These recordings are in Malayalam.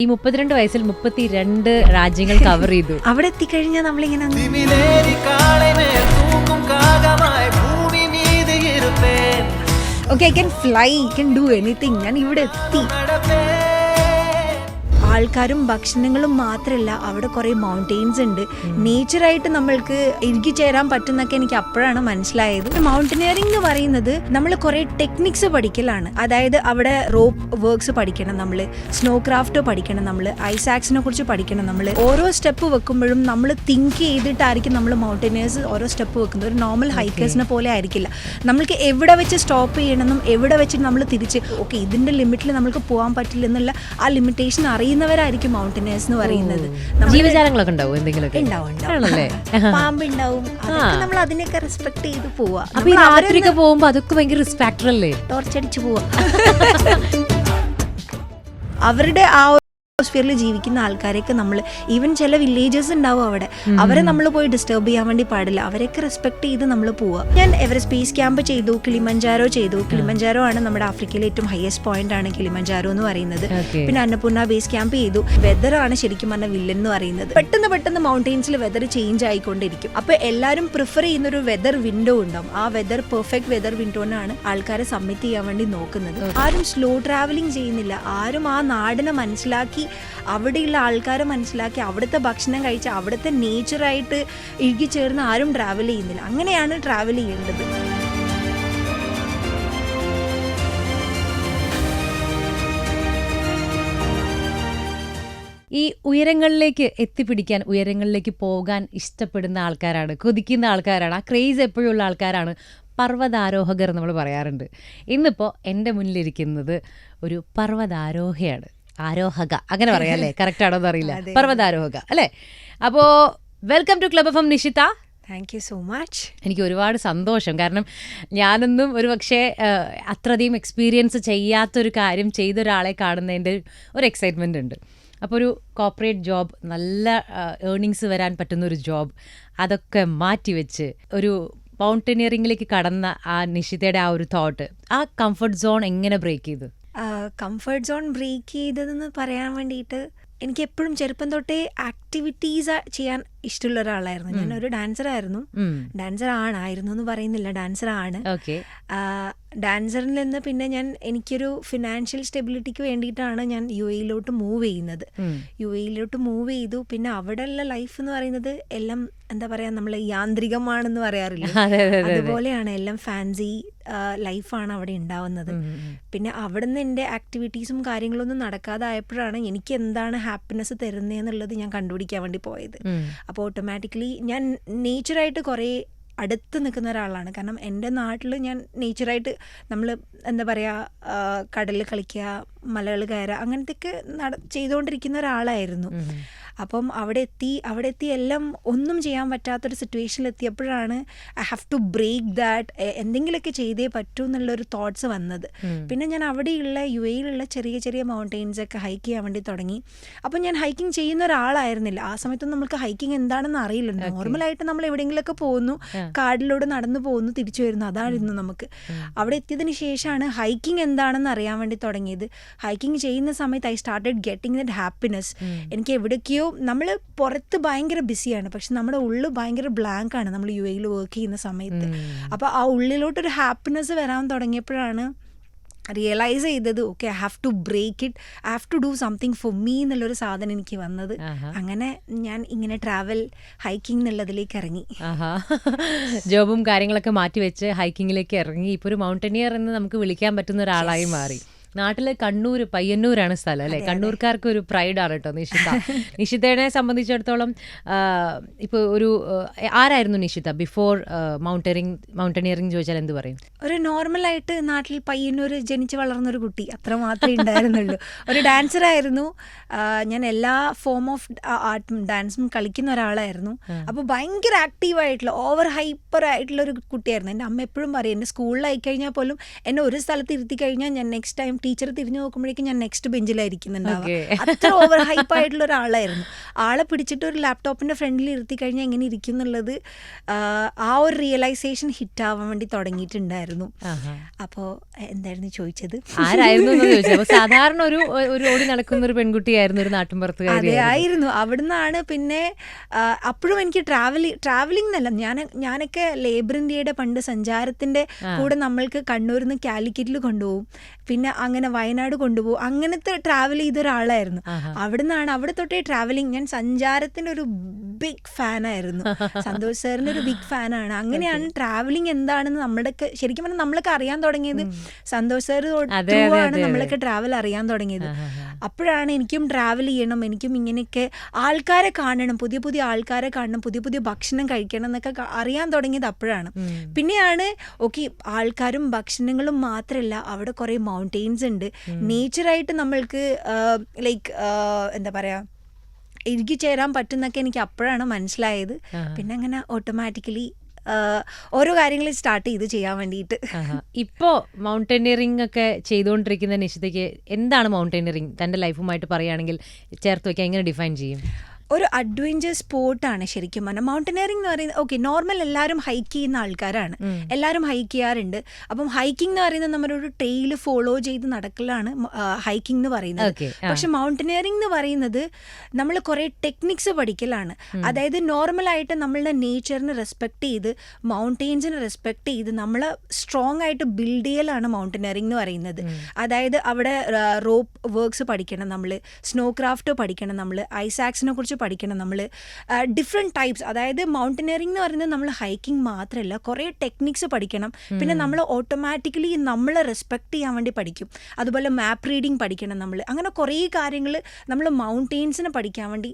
ഈ 32 വയസ്സിൽ 32 രാജ്യങ്ങൾ കവർ ചെയ്തു. അവിടെ എത്തിക്കഴിഞ്ഞാൽ നമ്മളിങ്ങനെ okay, I can fly, I can do anything. ഞാൻ ഇവിടെ എത്തി. ആൾക്കാരും ഭക്ഷണങ്ങളും മാത്രമല്ല, അവിടെ കുറേ മൗണ്ടെയിൻസ് ഉണ്ട്. നേച്ചറായിട്ട് നമ്മൾക്ക് ഇഴുകി ചേരാൻ പറ്റുന്നൊക്കെ എനിക്ക് അപ്പോഴാണ് മനസ്സിലായത്. മൗണ്ടനിയറിംഗ് എന്ന് പറയുന്നത് നമ്മൾ കുറേ ടെക്നിക്സ് പഠിക്കലാണ്. അതായത് അവിടെ റോപ്പ് വർക്ക്സ് പഠിക്കണം, നമ്മൾ സ്നോ ക്രാഫ്റ്റ് പഠിക്കണം, നമ്മൾ ഐസാക്സിനെ കുറിച്ച് പഠിക്കണം. നമ്മൾ ഓരോ സ്റ്റെപ്പ് വെക്കുമ്പോഴും നമ്മൾ തിങ്ക് ചെയ്തിട്ടായിരിക്കും നമ്മൾ മൗണ്ടനിയേഴ്സ് ഓരോ സ്റ്റെപ്പ് വെക്കുന്നത്. ഒരു നോർമൽ ഹൈക്കേഴ്സിനെ പോലെ ആയിരിക്കില്ല. നമ്മൾക്ക് എവിടെ വെച്ച് സ്റ്റോപ്പ് ചെയ്യണമെന്നും എവിടെ വെച്ച് നമ്മൾ തിരിച്ച് ഓക്കെ ഇതിൻ്റെ ലിമിറ്റിൽ നമുക്ക് പോകാൻ പറ്റില്ല എന്നുള്ള ആ ലിമിറ്റേഷൻ അറിയുന്നവരായിരിക്കും മൗണ്ടനിയേഴ്സ് എന്ന് പറയുന്നത്. ജീവജാലങ്ങളൊക്കെ ഉണ്ടാവും, എന്തെങ്കിലുമൊക്കെ ഉണ്ടാവും, പാമ്പ് ഉണ്ടാവും. നമ്മൾ അതിനെയൊക്കെ റെസ്പെക്ട് ചെയ്ത് പോവാ. അപ്പൊ രാത്രിയൊക്കെ പോകുമ്പോ അതൊക്കെ ഭയങ്കര റിസ്പെക്ട് അല്ലേ? ടോർച്ചടിച്ച് പോവാ. അവരുടെ ആ അറ്റ്മോസ്ഫിയറിൽ ജീവിക്കുന്ന ആൾക്കാരെയൊക്കെ നമ്മൾ ഈവൻ ചില വില്ലേജസ് ഉണ്ടാവും അവിടെ, അവരെ നമ്മൾ പോയി ഡിസ്റ്റർബ് ചെയ്യാൻ വേണ്ടി പാടില്ല. അവരെയൊക്കെ റെസ്പെക്ട് ചെയ്ത് നമ്മൾ പോവുക. ഞാൻ എവറസ്റ്റ് ബേസ് ക്യാമ്പ് ചെയ്തു, കിളിമഞ്ചാരോ ചെയ്തു. കിളിമഞ്ചാരോ ആണ് നമ്മുടെ ആഫ്രിക്കയിലെ ഏറ്റവും ഹയസ്റ്റ് പോയിന്റ് ആണ് കിളിമഞ്ചാരോ എന്ന് പറയുന്നത്. പിന്നെ അന്നപൂർണ ബേസ് ക്യാമ്പ് ചെയ്തു. വെതർ ആണ് ശരിക്കും പറഞ്ഞ വില്ലൻ എന്ന് പറയുന്നത്. പെട്ടെന്ന് മൗണ്ടെയിൻസിൽ വെതർ ചേഞ്ച് ആയിക്കൊണ്ടിരിക്കും. അപ്പൊ എല്ലാവരും പ്രിഫർ ചെയ്യുന്ന ഒരു വെതർ വിൻഡോ ഉണ്ടാവും. ആ വെതർ പെർഫെക്റ്റ് വെതർ വിൻഡോനാണ് ആൾക്കാരെ സബ്മിറ്റ് ചെയ്യാൻ വേണ്ടി നോക്കുന്നത്. ആരും സ്ലോ ട്രാവലിംഗ് ചെയ്യുന്നില്ല. ആരും ആ നാടിനെ മനസ്സിലാക്കി, അവിടെയുള്ള ആൾക്കാരെ മനസ്സിലാക്കി, അവിടുത്തെ ഭക്ഷണം കഴിച്ച് അവിടുത്തെ നേച്ചറായിട്ട് ഇഴുകി ചേർന്ന് ആരും ട്രാവൽ ചെയ്യുന്നില്ല. അങ്ങനെയാണ് ട്രാവൽ ചെയ്യേണ്ടത്. ഈ ഉയരങ്ങളിലേക്ക് എത്തിപ്പിടിക്കാൻ, ഉയരങ്ങളിലേക്ക് പോകാൻ ഇഷ്ടപ്പെടുന്ന ആൾക്കാരാണ്, കൊതിക്കുന്ന ആൾക്കാരാണ്, ആ ക്രേസ് എപ്പോഴും ഉള്ള ആൾക്കാരാണ് പർവ്വതാരോഹകർ നമ്മൾ പറയാറുണ്ട്. ഇന്നിപ്പോൾ എൻ്റെ മുന്നിലിരിക്കുന്നത് ഒരു പർവ്വതാരോഹയാണ്. ആരോഹക, അങ്ങനെ പറയാം അല്ലേ? കറക്റ്റ് ആണോ എന്നറിയില്ല. പർവ്വതാരോഹക അല്ലേ? അപ്പോൾ welcome to club F M Nishitha. Thank you so much. എനിക്ക് ഒരുപാട് സന്തോഷം. കാരണം ഞാനൊന്നും ഒരു പക്ഷേ അത്രയധികം എക്സ്പീരിയൻസ് ചെയ്യാത്തൊരു കാര്യം ചെയ്തൊരാളെ കാണുന്നതിൻ്റെ ഒരു എക്സൈറ്റ്മെൻ്റ് ഉണ്ട്. അപ്പോൾ ഒരു കോർപ്പറേറ്റ് ജോബ്, നല്ല ഏർണിങ്സ് വരാൻ പറ്റുന്നൊരു ജോബ്, അതൊക്കെ മാറ്റിവെച്ച് ഒരു മൗണ്ടനിയറിങ്ങിലേക്ക് കടന്ന ആ നിഷിതയുടെ ആ ഒരു തോട്ട്, ആ കംഫർട്ട് സോൺ എങ്ങനെ ബ്രേക്ക് ചെയ്തു? കംഫർട്ട് സോൺ ബ്രേക്ക് ചെയ്തതെന്ന് പറയാൻ വേണ്ടിയിട്ട് എനിക്ക് എപ്പോഴും ചെറുപ്പം തൊട്ടേ ആക്ടിവിറ്റീസ് ചെയ്യാൻ ഇഷ്ടമുള്ള ഒരാളായിരുന്നു. ഞാനൊരു ഡാൻസറായിരുന്നു. ആയിരുന്നു എന്ന് പറയുന്നില്ല, ഡാൻസറാണ്. ഡാൻസറിൽ നിന്ന് പിന്നെ എനിക്കൊരു ഫിനാൻഷ്യൽ സ്റ്റെബിലിറ്റിക്ക് വേണ്ടിയിട്ടാണ് ഞാൻ UAE മൂവ് ചെയ്യുന്നത്. UAE മൂവ് ചെയ്തു. പിന്നെ അവിടെയുള്ള ലൈഫ് എന്ന് പറയുന്നത് എല്ലാം എന്താ പറയുക, നമ്മൾ യാന്ത്രികമാണെന്ന് പറയാറില്ല, അതുപോലെയാണ്. എല്ലാം ഫാൻസി ലൈഫാണ് അവിടെ ഉണ്ടാവുന്നത്. പിന്നെ അവിടെ നിന്ന് എൻ്റെ ആക്ടിവിറ്റീസും കാര്യങ്ങളൊന്നും നടക്കാതായപ്പോഴാണ് എനിക്ക് എന്താണ് ഹാപ്പിനെസ് തരുന്നതെന്നുള്ളത് ഞാൻ കണ്ടുപിടിക്കാൻ വേണ്ടി പോയത്. അപ്പോൾ ഓട്ടോമാറ്റിക്കലി ഞാൻ നേച്ചറായിട്ട് കുറേ അടുത്ത് നിൽക്കുന്ന ഒരാളാണ്. കാരണം എൻ്റെ നാട്ടിൽ ഞാൻ നേച്ചറായിട്ട് നമ്മൾ എന്താ പറയുക, കടലിൽ കളിക്കുക, മലകൾ കയറുക, അങ്ങനത്തെയൊക്കെ ചെയ്തുകൊണ്ടിരിക്കുന്ന ഒരാളായിരുന്നു. അപ്പം അവിടെ എത്തി എല്ലാം ഒന്നും ചെയ്യാൻ പറ്റാത്തൊരു സിറ്റുവേഷനിൽ എത്തിയപ്പോഴാണ് I have to break that, എന്തെങ്കിലുമൊക്കെ ചെയ്തേ പറ്റൂ എന്നുള്ളൊരു തോട്ട്സ് വന്നത്. പിന്നെ ഞാൻ അവിടെയുള്ള UAE ചെറിയ ചെറിയ മൗണ്ടെയിൻസ് ഒക്കെ ഹൈക്ക് ചെയ്യാൻ വേണ്ടി തുടങ്ങി. അപ്പം ഞാൻ ഹൈക്കിംഗ് ചെയ്യുന്ന ഒരാളായിരുന്നില്ല ആ സമയത്തൊന്നും. നമുക്ക് ഹൈക്കിംഗ് എന്താണെന്ന് അറിയില്ല. നോർമലായിട്ട് നമ്മൾ എവിടെയെങ്കിലുമൊക്കെ പോകുന്നു, കാടിലൂടെ നടന്നു പോകുന്നു, തിരിച്ചു വരുന്നു, അതായിരുന്നു നമുക്ക്. അവിടെ എത്തിയതിന് ശേഷമാണ് ഹൈക്കിംഗ് എന്താണെന്ന് അറിയാൻ വേണ്ടി തുടങ്ങിയത്. ഹൈക്കിംഗ് ചെയ്യുന്ന സമയത്ത് I started getting that happiness. എനിക്ക് എവിടേക്കോ, നമ്മൾ പുറത്ത് ഭയങ്കര ബിസിയാണ്, പക്ഷെ നമ്മുടെ ഉള്ളിൽ ഭയങ്കര ബ്ലാങ്ക് ആണ് നമ്മൾ UAE വർക്ക് ചെയ്യുന്ന സമയത്ത്. അപ്പോൾ ആ ഉള്ളിലോട്ടൊരു ഹാപ്പിനെസ് വരാൻ തുടങ്ങിയപ്പോഴാണ് റിയലൈസ് ചെയ്തത്, okay I have to break it, I have to do something for me എന്നുള്ളൊരു സാധനം എനിക്ക് വന്നത്. അങ്ങനെ ഞാൻ ഇങ്ങനെ ട്രാവൽ, ഹൈക്കിംഗ് എന്നുള്ളതിലേക്ക് ഇറങ്ങി. ജോബും കാര്യങ്ങളൊക്കെ മാറ്റിവെച്ച് ഹൈക്കിങ്ങിലേക്ക് ഇറങ്ങി. ഇപ്പോൾ ഒരു മൗണ്ടനിയർ എന്ന് നമുക്ക് വിളിക്കാൻ പറ്റുന്ന ഒരാളായി മാറി. നാട്ടിലെ കണ്ണൂർ, പയ്യന്നൂരാണ് സ്ഥലം അല്ലേ? കണ്ണൂർക്കാർക്ക് ഒരു പ്രൈഡാണ് കേട്ടോ നിഷിത. നിഷിതയെ സംബന്ധിച്ചിടത്തോളം ഇപ്പോൾ ഒരു ആരായിരുന്നു നിഷിത ബിഫോർ മൗണ്ടനിയറിംഗ് ചോദിച്ചാൽ എന്ത് പറയും? ഒരു നോർമലായിട്ട് നാട്ടിൽ പയ്യന്നൂർ ജനിച്ച് വളർന്നൊരു കുട്ടി, അത്ര മാത്രമേ ഉണ്ടായിരുന്നുള്ളൂ. ഒരു ഡാൻസറായിരുന്നു ഞാൻ. എല്ലാ ഫോം ഓഫ് ആർട്ടും ഡാൻസും കളിക്കുന്ന ഒരാളായിരുന്നു. അപ്പോൾ ഭയങ്കര ആക്റ്റീവായിട്ടുള്ള, ഓവർ ഹൈപ്പർ ആയിട്ടുള്ള ഒരു കുട്ടിയായിരുന്നു. എൻ്റെ അമ്മ എപ്പോഴും പറയും, എൻ്റെ സ്കൂളിലായി കഴിഞ്ഞാൽ പോലും എന്നെ ഒരു സ്ഥലത്ത് ഇരുത്തി കഴിഞ്ഞാൽ ഞാൻ നെക്സ്റ്റ് ടൈം ടീച്ചർ തിരിഞ്ഞു നോക്കുമ്പോഴേക്കും ഞാൻ നെക്സ്റ്റ് ബെഞ്ചിലായിരിക്കുന്നുണ്ടാവുക. അത്ര ഓവർ ഹൈപ്പ് ആയിട്ടുള്ള ഒരാളായിരുന്നു. ആളെ പിടിച്ചിട്ട് ഒരു ലാപ്ടോപ്പിന്റെ ഫ്രണ്ടിൽ ഇരുത്തി കഴിഞ്ഞാൽ എങ്ങനെ ഇരിക്കും എന്നുള്ളത് ആ ഒരു റിയലൈസേഷൻ ഹിറ്റ് ആവാൻ വേണ്ടി തുടങ്ങിയിട്ടുണ്ടായിരുന്നു. അപ്പോൾ എന്തായിരുന്നു ചോദിച്ചത്? ആരായിരുന്നു? സാധാരണ ഒരു ഓടി നടക്കുന്ന ഒരു പെൺകുട്ടിയായിരുന്നു, ഒരു നാട്ടിൻപുറത്തുകാരി ആയിരുന്നു. അവിടുന്നാണ് പിന്നെ അപ്പോഴും എനിക്ക് ട്രാവലിംഗ് എന്നല്ല, ഞാനൊക്കെ ലേബർ ഇന്ത്യയുടെ പണ്ട് സഞ്ചാരത്തിന്റെ കൂടെ നമ്മൾക്ക് കണ്ണൂരിൽ നിന്ന് കാലിക്കറ്റിൽ കൊണ്ടുപോകും, പിന്നെ അങ്ങനെ വയനാട് കൊണ്ടുപോകും, അങ്ങനത്തെ ട്രാവൽ ചെയ്ത ഒരാളായിരുന്നു. അവിടെ തൊട്ടേ ട്രാവലിംഗ്, ഞാൻ സഞ്ചാരത്തിന്റെ ഒരു ബിഗ് ഫാനായിരുന്നു. സന്തോഷ് സാറിന്റെ ഒരു ബിഗ് ഫാനാണ്. അങ്ങനെയാണ് ട്രാവലിംഗ് എന്താണെന്ന് നമ്മളൊക്കെ ശരിക്കും പറഞ്ഞാൽ നമ്മളൊക്കെ അറിയാൻ തുടങ്ങിയത്. സന്തോഷ് സാർ ആണ് നമ്മളൊക്കെ ട്രാവൽ അറിയാൻ തുടങ്ങിയത്. അപ്പോഴാണ് എനിക്കും ട്രാവൽ ചെയ്യണം, എനിക്കും ഇങ്ങനെയൊക്കെ ആൾക്കാരെ കാണണം, പുതിയ പുതിയ ആൾക്കാരെ കാണണം, പുതിയ പുതിയ ഭക്ഷണം കഴിക്കണം എന്നൊക്കെ അറിയാൻ തുടങ്ങിയത് അപ്പോഴാണ്. പിന്നെയാണ് ഓക്കെ, ആൾക്കാരും ഭക്ഷണങ്ങളും മാത്രമല്ല, അവിടെ കുറേ മൗണ്ടെയിൻസ് ഉണ്ട്, നേച്ചറായിട്ട് നമ്മൾക്ക് ലൈക്ക് എന്താ പറയുക ഇഴുകി ചേരാൻ പറ്റുന്നൊക്കെ എനിക്ക് അപ്പോഴാണ് മനസ്സിലായത്. പിന്നെ അങ്ങനെ ഓട്ടോമാറ്റിക്കലി ഓരോ കാര്യങ്ങൾ സ്റ്റാർട്ട് ചെയ്ത് ചെയ്യാൻ വേണ്ടിയിട്ട്. ഇപ്പോൾ മൗണ്ടനിയറിംഗ് ഒക്കെ ചെയ്തുകൊണ്ടിരിക്കുന്ന നിഷിതയ്ക്ക് എന്താണ് മൗണ്ടനിയറിംഗ് തൻ്റെ ലൈഫുമായിട്ട് പറയുകയാണെങ്കിൽ ചേർത്ത് വയ്ക്കാൻ എങ്ങനെ ഡിഫൈൻ ചെയ്യും? ഒരു അഡ്വഞ്ചർ സ്പോർട്ടാണ് ശരിക്കും പറഞ്ഞാൽ മൗണ്ടനിയറിംഗ് എന്ന് പറയുന്നത്. ഓക്കെ, നോർമൽ എല്ലാവരും ഹൈക്ക് ചെയ്യുന്ന ആൾക്കാരാണ്, എല്ലാവരും ഹൈക്ക് ചെയ്യാറുണ്ട്. അപ്പം ഹൈക്കിംഗ് എന്ന് പറയുന്നത് നമ്മളൊരു ട്രെയിൽ ഫോളോ ചെയ്ത് നടക്കലാണ് ഹൈക്കിംഗ് എന്ന് പറയുന്നത്. പക്ഷെ മൗണ്ടനിയറിംഗ് എന്ന് പറയുന്നത് നമ്മൾ കുറേ ടെക്നിക്സ് പഠിക്കലാണ്. അതായത് നോർമലായിട്ട് നമ്മളുടെ നേച്ചറിനെ റെസ്പെക്ട് ചെയ്ത് മൗണ്ടെയിൻസിനെ റെസ്പെക്ട് ചെയ്ത് നമ്മളെ സ്ട്രോങ് ആയിട്ട് ബിൽഡ് ചെയ്യലാണ് മൗണ്ടനിയറിംഗ് എന്ന് പറയുന്നത്. അതായത് അവിടെ റോപ്പ് വർക്ക്സ് പഠിക്കണം, നമ്മൾ സ്നോ ക്രാഫ്റ്റ് പഠിക്കണം, നമ്മൾ ഐസാക്സിനെ കുറിച്ച് പഠിക്കണം, നമ്മൾ ഡിഫറെൻറ്റ് ടൈപ്സ്. അതായത് മൗണ്ടനിയറിംഗ് എന്ന് പറയുന്നത് നമ്മൾ ഹൈക്കിംഗ് മാത്രമല്ല, കുറേ ടെക്നിക്സ് പഠിക്കണം. പിന്നെ നമ്മൾ ഓട്ടോമാറ്റിക്കലി നമ്മളെ റെസ്പെക്ട് ചെയ്യാൻ വേണ്ടി പഠിക്കും. അതുപോലെ മാപ്പ് റീഡിങ് പഠിക്കണം നമ്മൾ. അങ്ങനെ കുറേ കാര്യങ്ങൾ നമ്മൾ മൗണ്ടെയിൻസിനെ പഠിക്കാൻ വേണ്ടി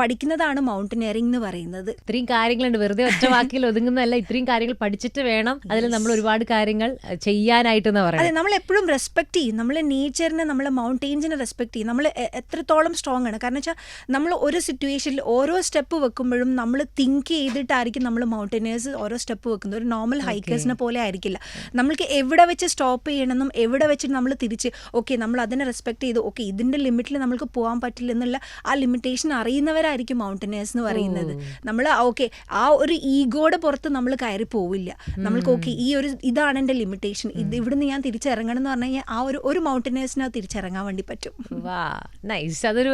പഠിക്കുന്നതാണ് മൗണ്ടനിയറിംഗ് എന്ന് പറയുന്നത്. ഇത്രയും കാര്യങ്ങളുണ്ട്, വെറുതെ ഒറ്റ വാക്കിൽ ഒതുങ്ങുന്നതല്ല, ഇത്രയും കാര്യങ്ങൾ പഠിച്ചിട്ട് വേണം അതിൽ നമ്മൾ ഒരുപാട് കാര്യങ്ങൾ ചെയ്യാനായിട്ടെന്ന് പറയുന്നത്. അതെ, നമ്മൾ എപ്പോഴും റെസ്പെക്ട് ചെയ്യും, നമ്മളെ നേച്ചറിനെ, നമ്മളെ മൗണ്ടെയിൻസിനെ റെസ്പെക്ട് ചെയ്യും. നമ്മൾ എത്രത്തോളം സ്ട്രോങ് ആണ്, കാരണം വെച്ചാൽ നമ്മൾ ഒരു സിറ്റുവേഷനിൽ ഓരോ സ്റ്റെപ്പ് വെക്കുമ്പോഴും നമ്മൾ തിങ്ക് ചെയ്തിട്ടായിരിക്കും നമ്മൾ മൗണ്ടനിയേഴ്സ് ഓരോ സ്റ്റെപ്പ് വെക്കുന്നത്. ഒരു നോർമൽ ഹൈക്കേഴ്സിനെ പോലെ ആയിരിക്കില്ല. നമ്മൾക്ക് എവിടെ വെച്ച് സ്റ്റോപ്പ് ചെയ്യണമെന്നും എവിടെ വെച്ച് നമ്മൾ തിരിച്ച് ഓക്കെ നമ്മൾ അതിനെ റെസ്പെക്ട് ചെയ്ത് ഓക്കെ ഇതിൻ്റെ ലിമിറ്റിൽ നമ്മൾക്ക് പോകാൻ പറ്റില്ല എന്നുള്ള ആ ലിമിറ്റേഷൻ അറിയുന്നവരായിരിക്കും മൗണ്ടനിയേഴ്സ് എന്ന് പറയുന്നത്. നമ്മൾ ഓക്കെ ആ ഒരു ഈഗോയുടെ പുറത്ത് നമ്മൾ കയറി പോവില്ല. നമ്മൾക്ക് ഓക്കെ ഈ ഒരു ഇതാണ് എൻ്റെ ലിമിറ്റേഷൻ, ഇവിടുന്ന് ഞാൻ തിരിച്ചിറങ്ങണം എന്ന് പറഞ്ഞു കഴിഞ്ഞാൽ ആ ഒരു മൗണ്ടനിയേഴ്സിന് തിരിച്ചിറങ്ങാൻ വേണ്ടി പറ്റും. നൈസ്. അതൊരു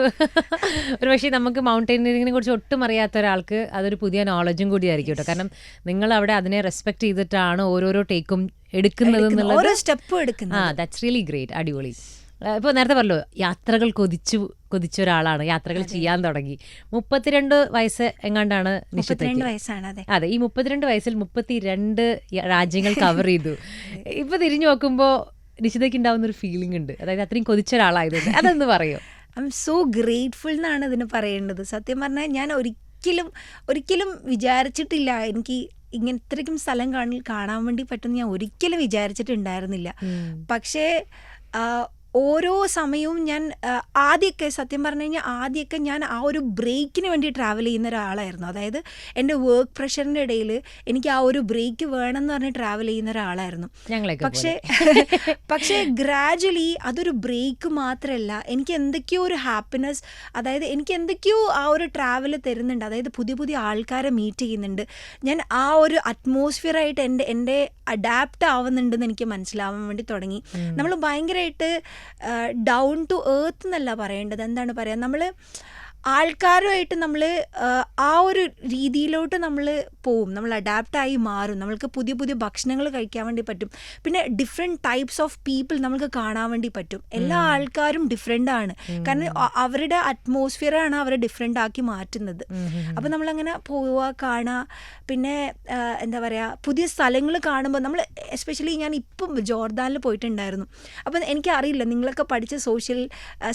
പക്ഷേ നമുക്ക് മൗണ്ടനിയറിങ്ങിനെ കുറിച്ച് ഒട്ടും അറിയാത്ത ഒരാൾക്ക് അതൊരു പുതിയ നോളജും കൂടി ആയിരിക്കും കേട്ടോ. കാരണം നിങ്ങൾ അവിടെ അതിനെ റെസ്പെക്ട് ചെയ്തിട്ടാണ് ഓരോരോ ടേക്കും എടുക്കുന്നത് എന്നുള്ളത്, ഓരോ സ്റ്റെപ്പും എടുക്കുന്നത്. ദാറ്റ്സ് റിയലി ഗ്രേറ്റ്, അടിപൊളി. ഇപ്പോൾ നേരത്തെ പറഞ്ഞല്ലോ യാത്രകൾ കൊതിച്ച ഒരാളാണ്, യാത്രകൾ ചെയ്യാൻ തുടങ്ങി. 32 വയസ്സ് എങ്ങാണ്ടാണ് നിഷിതയ്ക്ക്. അതെ, ഈ 32 വയസ്സിൽ 32 രാജ്യങ്ങൾ കവർ ചെയ്തു. ഇപ്പൊ തിരിഞ്ഞു നോക്കുമ്പോൾ നിഷിതയ്ക്ക് ഉണ്ടാവുന്ന ഒരു ഫീലിംഗ് ഉണ്ട്, അതായത് അത്രയും കൊതിച്ച ഒരാളായതുകൊണ്ട്. അതെന്ന് പറയോ? ഐ എം സോ ഗ്രേറ്റ്ഫുൾ എന്നാണ് ഇതിന് പറയേണ്ടത്. സത്യം പറഞ്ഞാൽ ഞാൻ ഒരിക്കലും വിചാരിച്ചിട്ടില്ല എനിക്ക് ഇങ്ങനെ ഇത്രയ്ക്കും സ്ഥലം കാണാൻ വേണ്ടി പറ്റുമെന്ന് ഞാൻ ഒരിക്കലും വിചാരിച്ചിട്ടുണ്ടായിരുന്നില്ല. പക്ഷേ ഓരോ സമയവും ഞാൻ ആദ്യമൊക്കെ സത്യം പറഞ്ഞു കഴിഞ്ഞാൽ ആദ്യമൊക്കെ ഞാൻ ആ ഒരു ബ്രേക്കിന് വേണ്ടി ട്രാവൽ ചെയ്യുന്ന ഒരാളായിരുന്നു. അതായത് എൻ്റെ വർക്ക് പ്രഷറിൻ്റെ ഇടയിൽ എനിക്ക് ആ ഒരു ബ്രേക്ക് വേണമെന്ന് പറഞ്ഞ് ട്രാവൽ ചെയ്യുന്ന ഒരാളായിരുന്നു. പക്ഷേ ഗ്രാജുവലി അതൊരു ബ്രേക്ക് മാത്രമല്ല, എനിക്ക് എന്തൊക്കെയോ ഒരു ഹാപ്പിനെസ്, അതായത് എനിക്ക് എന്തൊക്കെയോ ആ ഒരു ട്രാവൽ തരുന്നുണ്ട്. അതായത് പുതിയ പുതിയ ആൾക്കാരെ മീറ്റ് ചെയ്യുന്നുണ്ട്, ഞാൻ ആ ഒരു അറ്റ്മോസ്ഫിയറായിട്ട് എൻ്റെ അഡാപ്റ്റ് ആവുന്നുണ്ടെന്ന് എനിക്ക് മനസ്സിലാവാൻ വേണ്ടി തുടങ്ങി. നമ്മൾ ഭയങ്കരമായിട്ട് ഡൗൺ ടു എർത്ത് എന്നല്ല പറയേണ്ടത്, എന്താണ് പറയുക, നമ്മൾ ആൾക്കാരുമായിട്ട് നമ്മൾ ആ ഒരു രീതിയിലോട്ട് നമ്മൾ പോവും, നമ്മൾ അഡാപ്റ്റായി മാറും, നമ്മൾക്ക് പുതിയ പുതിയ ഭക്ഷണങ്ങൾ കഴിക്കാൻ വേണ്ടി പറ്റും. പിന്നെ ഡിഫറെൻറ്റ് ടൈപ്സ് ഓഫ് പീപ്പിൾ നമുക്ക് കാണാൻ വേണ്ടി പറ്റും. എല്ലാ ആൾക്കാരും ഡിഫറെൻ്റ് ആണ്, കാരണം അവരുടെ അറ്റ്മോസ്ഫിയറാണ് അവരെ ഡിഫറെൻ്റ് ആക്കി മാറ്റുന്നത്. അപ്പോൾ നമ്മളങ്ങനെ പോവുക, കാണുക, പിന്നെ എന്താ പറയുക, പുതിയ സ്ഥലങ്ങൾ കാണുമ്പോൾ നമ്മൾ എസ്പെഷ്യലി ഞാൻ ഇപ്പം ജോർദാനിൽ പോയിട്ടുണ്ടായിരുന്നു. അപ്പം എനിക്കറിയില്ല, നിങ്ങളൊക്കെ പഠിച്ച സോഷ്യൽ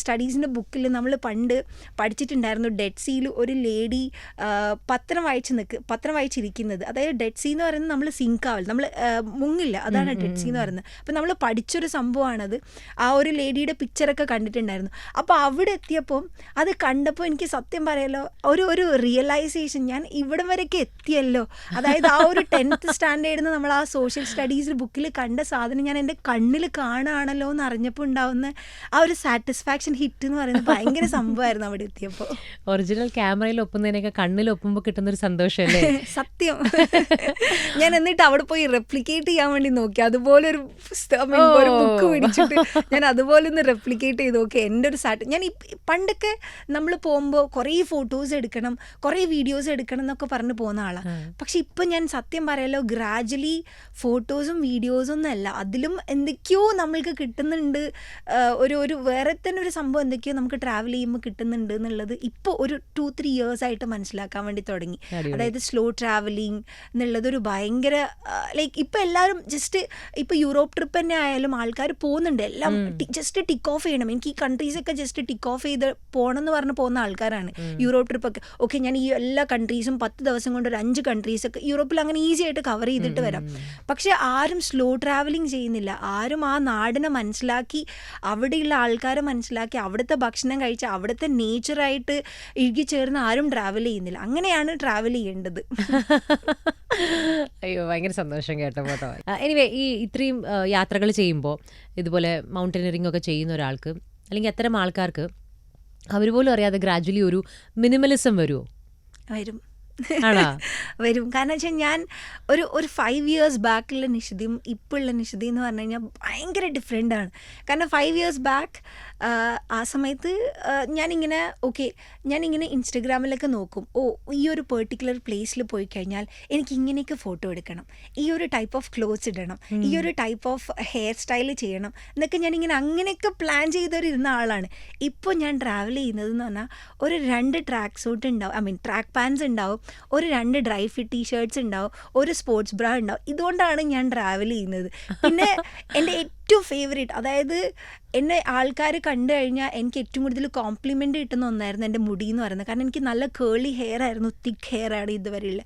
സ്റ്റഡീസിൻ്റെ ബുക്കിൽ നമ്മൾ പണ്ട് പഠിച്ചിട്ടുണ്ടായിരുന്നു, ഡെഡ് സീയിൽ ഒരു ലേഡി പത്രം വായിച്ച് ചിരിക്കുന്നത്. അതായത് ഡെഡ് സീ എന്ന് പറയുന്നത് നമ്മൾ സിങ്ക് ആവില്ല, നമ്മൾ മുങ്ങില്ല, അതാണ് ഡെഡ് സീ എന്ന് പറയുന്നത്. അപ്പം നമ്മൾ പഠിച്ചൊരു സംഭവമാണത്. ആ ഒരു ലേഡിയുടെ പിക്ചറൊക്കെ കണ്ടിട്ടുണ്ടായിരുന്നു. അപ്പോൾ അവിടെ എത്തിയപ്പോൾ അത് കണ്ടപ്പോൾ എനിക്ക് സത്യം പറയാലോ ഒരു റിയലൈസേഷൻ, ഞാൻ ഇവിടം വരെയൊക്കെ എത്തിയല്ലോ. അതായത് ആ ഒരു 10th സ്റ്റാൻഡേർഡിൽ നിന്ന് നമ്മൾ ആ സോഷ്യൽ സ്റ്റഡീസ് ബുക്കിൽ കണ്ട സാധനം ഞാൻ എൻ്റെ കണ്ണിൽ കാണുകയാണല്ലോ എന്ന് അറിഞ്ഞപ്പോൾ ഉണ്ടാവുന്ന ആ ഒരു സാറ്റിസ്ഫാക്ഷൻ ഹിറ്റ് എന്ന് പറയുന്നത് ഭയങ്കര സംഭവമായിരുന്നു അവിടെ എത്തിയപ്പോൾ. ഒറിജിനൽ ക്യാമറയിൽ ഒപ്പുന്നതിനൊക്കെ കണ്ണിൽ ഒപ്പുമ്പോൾ കിട്ടുന്നൊരു സന്തോഷമല്ലേ? സത്യം. ഞാൻ എന്നിട്ട് അവിടെ പോയി റെപ്ലിക്കേറ്റ് ചെയ്യാൻ വേണ്ടി നോക്കി, അതുപോലെ ഒരു ബുക്ക് മേടിച്ചിട്ട് ഞാൻ അതുപോലെ ഒന്ന് റെപ്ലിക്കേറ്റ് ചെയ്ത് നോക്കി. എൻ്റെ ഒരു ഞാൻ പണ്ടൊക്കെ നമ്മൾ പോകുമ്പോൾ കുറേ ഫോട്ടോസ് എടുക്കണം, കുറേ വീഡിയോസ് എടുക്കണം എന്നൊക്കെ പറഞ്ഞ് പോകുന്ന ആളാണ്. പക്ഷെ ഇപ്പം ഞാൻ സത്യം പറയാലോ ഗ്രാജുവലി ഫോട്ടോസും വീഡിയോസും ഒന്നല്ല, അതിലും എന്തൊക്കെയോ നമ്മൾക്ക് കിട്ടുന്നുണ്ട്. ഒരു വേറെ തന്നെ ഒരു സംഭവം എന്തൊക്കെയോ നമുക്ക് ട്രാവൽ ചെയ്യുമ്പോൾ കിട്ടുന്നുണ്ട് എന്നുള്ളത് ഇപ്പോൾ ഒരു 2-3 years ആയിട്ട് മനസ്സിലാക്കാൻ വേണ്ടി തുടങ്ങി. അതായത് സ്ലോ ട്രാവലിംഗ് എന്നുള്ളതൊരു ഭയങ്കര ലൈക്ക് ഇപ്പം എല്ലാവരും ജസ്റ്റ് ഇപ്പോൾ യൂറോപ്പ് ട്രിപ്പ് തന്നെ ആയാലും ആൾക്കാർ പോകുന്നുണ്ട്, എല്ലാം ജസ്റ്റ് ടിക്ക് ഓഫ് ചെയ്യണം. എനിക്ക് ഈ കൺട്രീസൊക്കെ ജസ്റ്റ് ടിക്ക് ഓഫ് ചെയ്ത് പോകണം എന്ന് പറഞ്ഞ് പോകുന്ന ആൾക്കാരാണ് യൂറോപ്പ് ട്രിപ്പൊക്കെ. ഓക്കെ, ഞാൻ ഈ എല്ലാ കൺട്രീസും 10 ദിവസം കൊണ്ട് ഒരു 5 കൺട്രീസൊക്കെ യൂറോപ്പിൽ അങ്ങനെ ഈസി ആയിട്ട് കവർ ചെയ്തിട്ട് വരാം. പക്ഷെ ആരും സ്ലോ ട്രാവലിംഗ് ചെയ്യുന്നില്ല. ആരും ആ നാടിനെ മനസ്സിലാക്കി, അവിടെയുള്ള ആൾക്കാരെ മനസ്സിലാക്കി, അവിടുത്തെ ഭക്ഷണം കഴിച്ച് അവിടുത്തെ നേച്ചറായിട്ട് ഇഴുകിച്ചേർന്ന് ആരും ട്രാവൽ ചെയ്യുന്നില്ല. അങ്ങനെയാണ് ട്രാവൽ ചെയ്യേണ്ടത്. അയ്യോ, ഭയങ്കര സന്തോഷം കേട്ടോ കേട്ടോ. എനിവേ, ഈ ഇത്രയും യാത്രകൾ ചെയ്യുമ്പോൾ ഇതുപോലെ മൗണ്ടനറിംഗ് ഒക്കെ ചെയ്യുന്ന ഒരാൾക്ക്, അല്ലെങ്കിൽ അത്തരം ആൾക്കാർക്ക് അവർ പോലും അറിയാതെ ഗ്രാജുവലി ഒരു മിനിമലിസം വരുമോ? വരും വരും. കാരണം വെച്ചാൽ ഞാൻ ഒരു 5 years ബാക്കുള്ള നിഷിതയും ഇപ്പോഴുള്ള നിഷിതയും എന്ന് പറഞ്ഞു കഴിഞ്ഞാൽ ഭയങ്കര ഡിഫറെൻ്റാണ്. കാരണം 5 years ബാക്ക് ആ സമയത്ത് ഞാനിങ്ങനെ ഇൻസ്റ്റഗ്രാമിലൊക്കെ നോക്കും, ഈ ഒരു പെർട്ടിക്കുലർ പ്ലേസിൽ പോയി കഴിഞ്ഞാൽ എനിക്ക് ഇങ്ങനെയൊക്കെ ഫോട്ടോ എടുക്കണം, ഈ ഒരു ടൈപ്പ് ഓഫ് ക്ലോത്ത്സ് ഇടണം, ഈ ഒരു ടൈപ്പ് ഓഫ് ഹെയർ സ്റ്റൈൽ ചെയ്യണം എന്നൊക്കെ ഞാനിങ്ങനെ അങ്ങനെയൊക്കെ പ്ലാൻ ചെയ്തൊരിരുന്ന ആളാണ്. ഇപ്പോൾ ഞാൻ ട്രാവൽ ചെയ്യുന്നതെന്ന് പറഞ്ഞാൽ ഒരു 2 ട്രാക്ക് സൂട്ട് ഉണ്ടാവും, ട്രാക്ക് പാൻസ് ഉണ്ടാവും, ഒരു 2 ഡ്രൈ ഫിറ്റ് ടീഷർട്ട്സ് ഉണ്ടാവും, ഒരു സ്പോർട്സ് ബ്രാ ഉണ്ടാവും. ഇതുകൊണ്ടാണ് ഞാൻ ട്രാവൽ ചെയ്യുന്നത്. പിന്നെ എൻ്റെ ഏറ്റവും ഫേവറേറ്റ്, അതായത് എന്നെ ആൾക്കാർ കണ്ടു കഴിഞ്ഞാൽ എനിക്ക് ഏറ്റവും കൂടുതൽ കോംപ്ലിമെൻ്റ് കിട്ടുന്ന ഒന്നായിരുന്നു എൻ്റെ മുടി എന്ന് പറയുന്നത്. കാരണം എനിക്ക് നല്ല കേളി ഹെയർ ആയിരുന്നു, തിക്ക് ഹെയർ ആണ് ഇതുവരെയുള്ള.